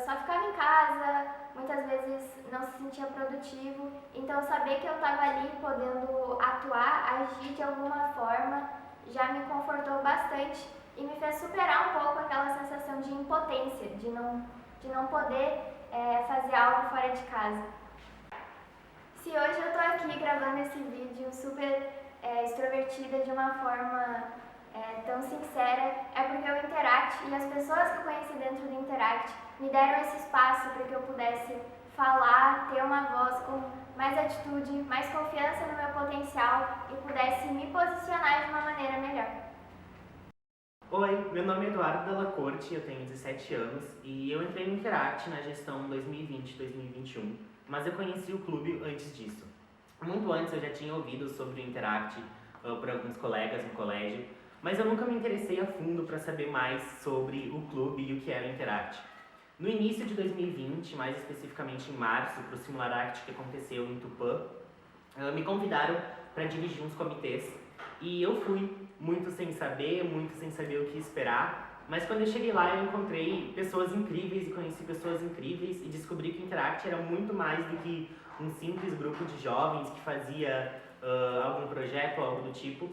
só ficava em casa, muitas vezes não se sentia produtivo. Então saber que eu estava ali podendo atuar, agir de alguma forma, já me confortou bastante e me fez superar um pouco aquela sensação de impotência, de não poder fazer algo fora de casa. Se hoje eu estou aqui gravando esse vídeo super extrovertida de uma forma tão sincera, é porque o Interact e as pessoas que eu conheci dentro do Interact me deram esse espaço para que eu pudesse falar, ter uma voz com mais atitude, mais confiança no meu potencial e pudesse me posicionar de uma maneira melhor. Oi, meu nome é Eduardo Della Corte, eu tenho 17 anos e eu entrei no Interact na gestão 2020-2021, mas eu conheci o clube antes disso. Muito antes eu já tinha ouvido sobre o Interact por alguns colegas no colégio, mas eu nunca me interessei a fundo para saber mais sobre o clube e o que era o Interact. No início de 2020, mais especificamente em março, para o Simularact que aconteceu em Tupã, me convidaram para dirigir uns comitês e eu fui, muito sem saber o que esperar, mas quando eu cheguei lá eu encontrei pessoas incríveis e conheci pessoas incríveis e descobri que o Interact era muito mais do que um simples grupo de jovens que fazia algum projeto ou algo do tipo.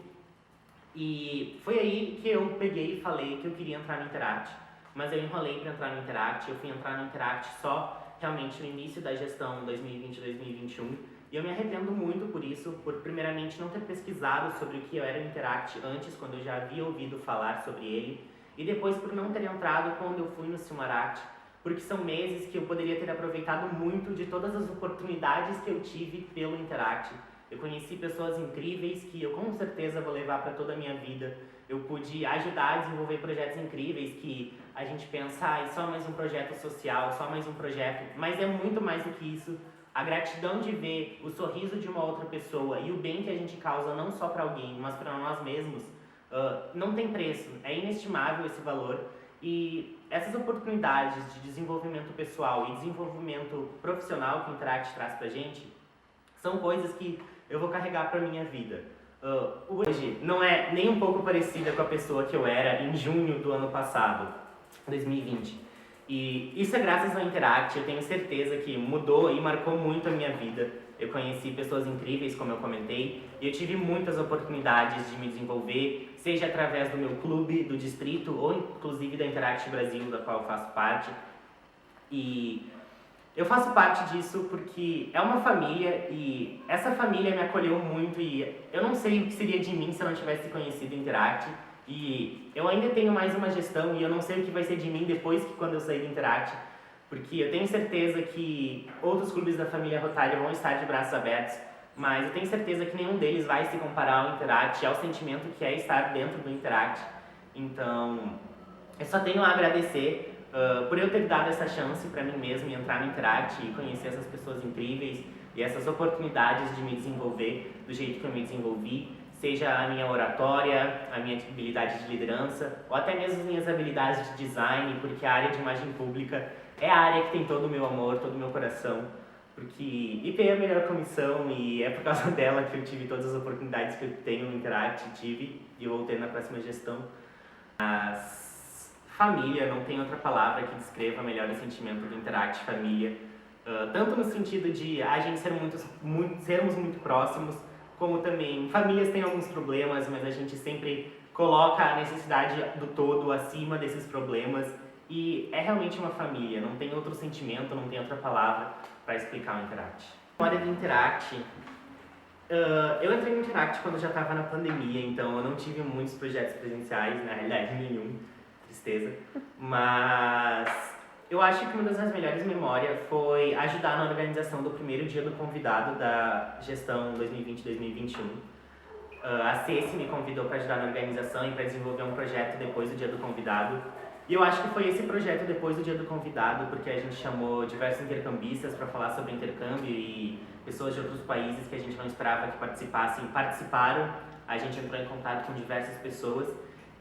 E foi aí que eu peguei e falei que eu queria entrar no Interact, mas eu enrolei para entrar no Interact. Eu fui entrar no Interact só realmente no início da gestão 2020-2021 E eu me arrependo muito por isso, por primeiramente não ter pesquisado sobre o que era o Interact antes, quando eu já havia ouvido falar sobre ele, e depois por não ter entrado quando eu fui no Silmaract, porque são meses que eu poderia ter aproveitado muito de todas as oportunidades que eu tive pelo Interact. Eu conheci pessoas incríveis que eu com certeza vou levar para toda a minha vida. Eu pude ajudar a desenvolver projetos incríveis que a gente pensa, é só mais um projeto social, só mais um projeto, mas é muito mais do que isso. A gratidão de ver o sorriso de uma outra pessoa e o bem que a gente causa não só para alguém, mas para nós mesmos, não tem preço, é inestimável esse valor. E essas oportunidades de desenvolvimento pessoal e desenvolvimento profissional que o Interact traz pra gente são coisas que eu vou carregar pra minha vida. Hoje não é nem um pouco parecida com a pessoa que eu era em junho do ano passado, 2020. E isso é graças ao Interact, eu tenho certeza que mudou e marcou muito a minha vida. Eu conheci pessoas incríveis, como eu comentei, e eu tive muitas oportunidades de me desenvolver, seja através do meu clube, do distrito, ou inclusive da Interact Brasil, da qual eu faço parte. E eu faço parte disso porque é uma família e essa família me acolheu muito e eu não sei o que seria de mim se eu não tivesse conhecido o Interact. E eu ainda tenho mais uma gestão e eu não sei o que vai ser de mim depois que quando eu sair do Interact, porque eu tenho certeza que outros clubes da família Rotária vão estar de braços abertos, mas eu tenho certeza que nenhum deles vai se comparar ao Interact e ao sentimento que é estar dentro do Interact. Então, eu só tenho a agradecer por eu ter dado essa chance para mim mesmo e entrar no Interact e conhecer essas pessoas incríveis e essas oportunidades de me desenvolver do jeito que eu me desenvolvi, seja a minha oratória, a minha habilidade de liderança ou até mesmo as minhas habilidades de design, porque a área de imagem pública é a área que tem todo o meu amor, todo o meu coração, porque IP é a melhor comissão e é por causa dela que eu tive todas as oportunidades que eu tenho no Interact, tive e vou ter na próxima gestão. Mas família, não tem outra palavra que descreva melhor o sentimento do Interact família, tanto no sentido de a gente sermos muito próximos, como também famílias têm alguns problemas, mas a gente sempre coloca a necessidade do todo acima desses problemas e é realmente uma família, não tem outro sentimento, não tem outra palavra para explicar o Interact. Na hora do Interact, eu entrei no Interact quando já estava na pandemia, então eu não tive muitos projetos presenciais, na realidade nenhum, tristeza, mas eu acho que uma das minhas melhores memórias foi ajudar na organização do primeiro dia do convidado da gestão 2020-2021. A CESI me convidou para ajudar na organização e para desenvolver um projeto depois do dia do convidado. E eu acho que foi esse projeto depois do dia do convidado, porque a gente chamou diversos intercambistas para falar sobre intercâmbio e pessoas de outros países que a gente não esperava que participassem, participaram. A gente entrou em contato com diversas pessoas.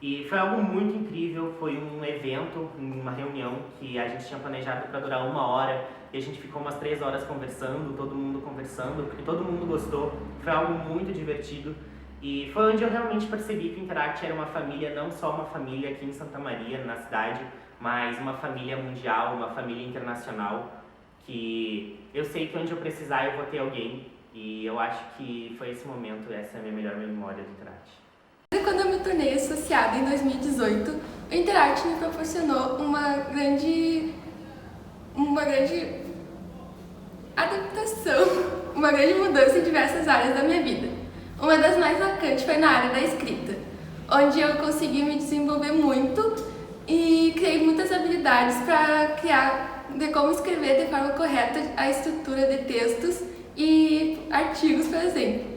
E foi algo muito incrível, foi um evento, uma reunião que a gente tinha planejado para durar 1 hora e a gente ficou umas 3 horas conversando, todo mundo conversando, porque todo mundo gostou, foi algo muito divertido e foi onde eu realmente percebi que o Interact era uma família, não só uma família aqui em Santa Maria, na cidade, mas uma família mundial, uma família internacional, que eu sei que onde eu precisar eu vou ter alguém e eu acho que foi esse momento, essa é a minha melhor memória do Interact. Quando eu me tornei associada em 2018, o Interact me proporcionou uma grande adaptação, uma grande mudança em diversas áreas da minha vida. Uma das mais marcantes foi na área da escrita, onde eu consegui me desenvolver muito e criei muitas habilidades para criar de como escrever de forma correta a estrutura de textos e artigos, por exemplo.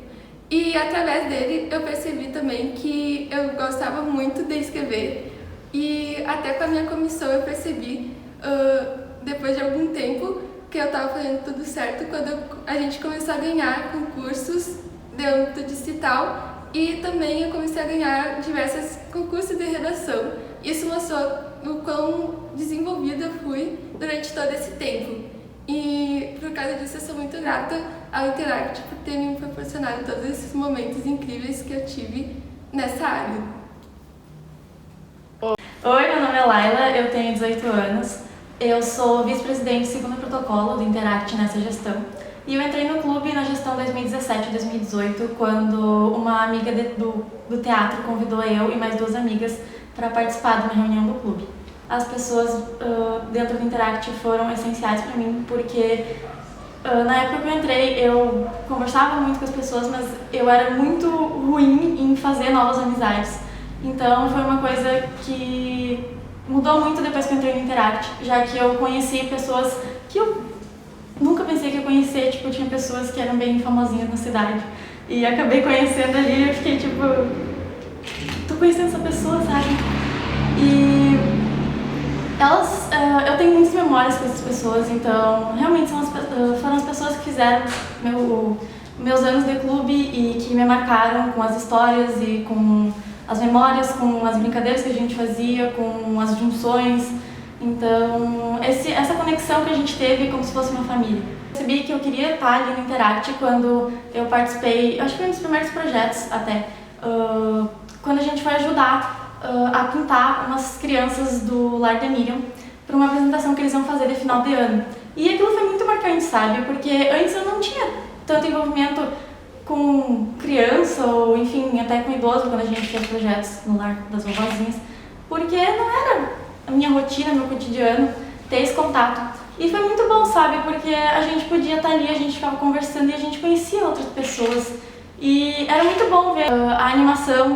E através dele eu percebi também que eu gostava muito de escrever e até com a minha comissão eu percebi, depois de algum tempo, que eu estava fazendo tudo certo quando a gente começou a ganhar concursos de âmbito distrital e também eu comecei a ganhar diversos concursos de redação. Isso mostrou o quão desenvolvida eu fui durante todo esse tempo. E por causa disso eu sou muito grata ao Interact por ter me proporcionado todos esses momentos incríveis que eu tive nessa área. Oi, meu nome é Laila, eu tenho 18 anos, eu sou vice-presidente do 2º protocolo do Interact nessa gestão e eu entrei no clube na gestão 2017-2018 quando uma amiga do teatro convidou eu e mais 2 amigas para participar de uma reunião do clube. As pessoas dentro do Interact foram essenciais para mim porque Na época que eu entrei, eu conversava muito com as pessoas, mas eu era muito ruim em fazer novas amizades. Então foi uma coisa que mudou muito depois que eu entrei no Interact, já que eu conheci pessoas que eu nunca pensei que ia conhecer. Tipo, tinha pessoas que eram bem famosinhas na cidade e acabei conhecendo ali e eu fiquei tipo, tô conhecendo essa pessoa, sabe? E elas, eu tenho muitas memórias com essas pessoas, então realmente foram as pessoas que fizeram meus anos de clube e que me marcaram com as histórias e com as memórias, com as brincadeiras que a gente fazia, com as junções. Então, essa conexão que a gente teve como se fosse uma família. Eu percebi que eu queria estar ali no Interact quando eu participei, acho que foi um dos primeiros projetos até, quando a gente foi ajudar a pintar umas crianças do Lar de Miriam para uma apresentação que eles iam fazer de final de ano. E aquilo foi muito marcante, sabe? Porque antes eu não tinha tanto envolvimento com criança ou, enfim, até com idoso quando a gente fez projetos no Lar das Vovozinhas, porque não era a minha rotina, meu cotidiano, ter esse contato. E foi muito bom, sabe? Porque a gente podia estar ali, a gente ficava conversando e a gente conhecia outras pessoas. E era muito bom ver a animação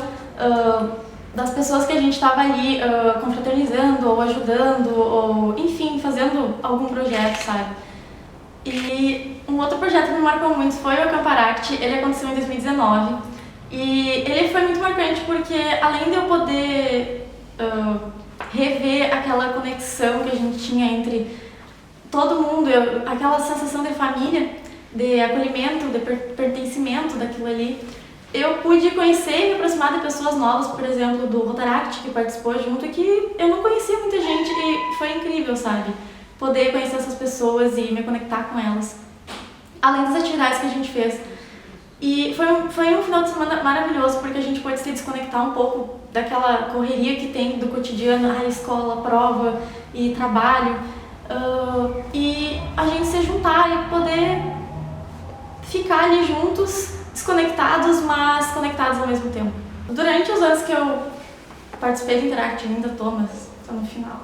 das pessoas que a gente estava ali confraternizando ou ajudando ou, enfim, fazendo algum projeto, sabe? E um outro projeto que me marcou muito foi o Acamparact. Ele aconteceu em 2019 e ele foi muito marcante porque, além de eu poder rever aquela conexão que a gente tinha entre todo mundo, aquela sensação de família, de acolhimento, de pertencimento daquilo ali, eu pude conhecer e me aproximar de pessoas novas, por exemplo, do Rotaract, que participou junto, e que eu não conhecia muita gente e foi incrível, sabe? Poder conhecer essas pessoas e me conectar com elas. Além das atividades que a gente fez. E foi um final de semana maravilhoso, porque a gente pôde se desconectar um pouco daquela correria que tem do cotidiano, a escola, prova e trabalho. E a gente se juntar e poder ficar ali juntos, desconectados, mas conectados ao mesmo tempo. Durante os anos que eu participei do Interact, ainda estou, mas estou no final,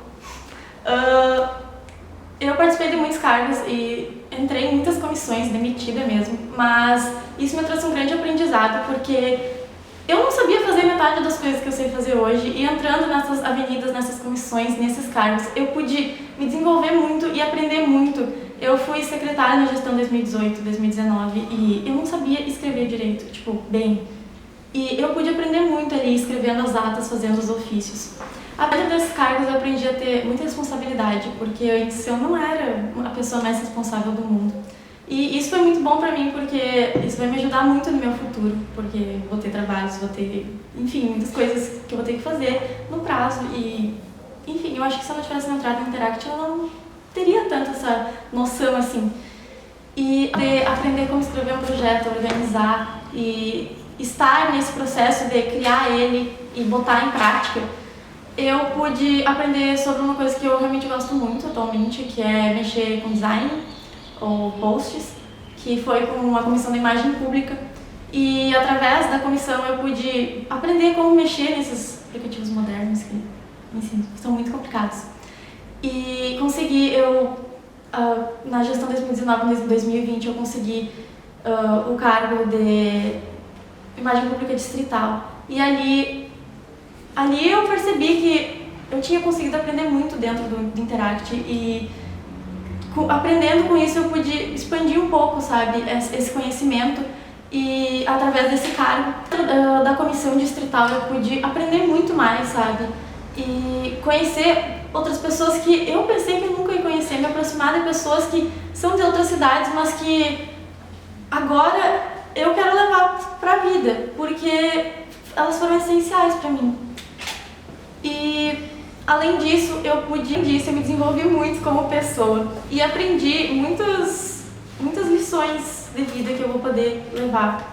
eu participei de muitos cargos e entrei em muitas comissões, demitida mesmo, mas isso me trouxe um grande aprendizado, porque eu não sabia fazer metade das coisas que eu sei fazer hoje, e entrando nessas avenidas, nessas comissões, nesses cargos, eu pude me desenvolver muito e aprender muito. Eu fui secretária na gestão 2018, 2019 e eu não sabia escrever direito, tipo, bem. E eu pude aprender muito ali, escrevendo as atas, fazendo os ofícios. A partir desses cargos eu aprendi a ter muita responsabilidade, porque antes eu não era a pessoa mais responsável do mundo. E isso foi muito bom pra mim, porque isso vai me ajudar muito no meu futuro, porque vou ter trabalhos, vou ter, enfim, muitas coisas que eu vou ter que fazer no prazo. E, enfim, eu acho que se eu não tivesse entrado no Interact, eu não teria tanto essa noção assim. E aprender como escrever um projeto, organizar e estar nesse processo de criar ele e botar em prática, eu pude aprender sobre uma coisa que eu realmente gosto muito atualmente, que é mexer com design ou posts, que foi com a Comissão da Imagem Pública. E através da comissão eu pude aprender como mexer nesses aplicativos modernos que, enfim, são muito complicados. E consegui, na gestão 2019 e 2020, eu consegui o cargo de Imagem Pública Distrital. E ali eu percebi que eu tinha conseguido aprender muito dentro do Interact e aprendendo com isso eu pude expandir um pouco, sabe, esse conhecimento, e através desse cargo da comissão distrital eu pude aprender muito mais, sabe, e conhecer outras pessoas que eu pensei que eu nunca ia conhecer, me aproximar de pessoas que são de outras cidades, mas que agora eu quero levar pra vida, porque elas foram essenciais pra mim. E além disso, eu me desenvolvi muito como pessoa e aprendi muitas lições de vida que eu vou poder levar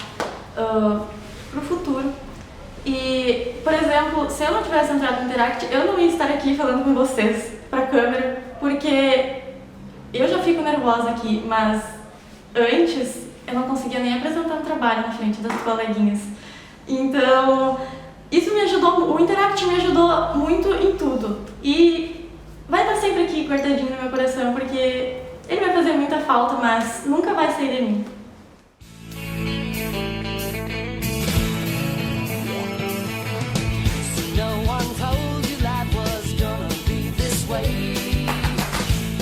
pro futuro. E, por exemplo, se eu não tivesse entrado no Interact, eu não ia estar aqui falando com vocês pra câmera, porque eu já fico nervosa aqui, mas antes eu não conseguia nem apresentar um trabalho na frente das coleguinhas. Então, isso me ajudou, o Interact me ajudou muito em tudo. E vai estar sempre aqui guardadinho no meu coração, porque ele vai fazer muita falta. falta, mas nunca vai sair de mim.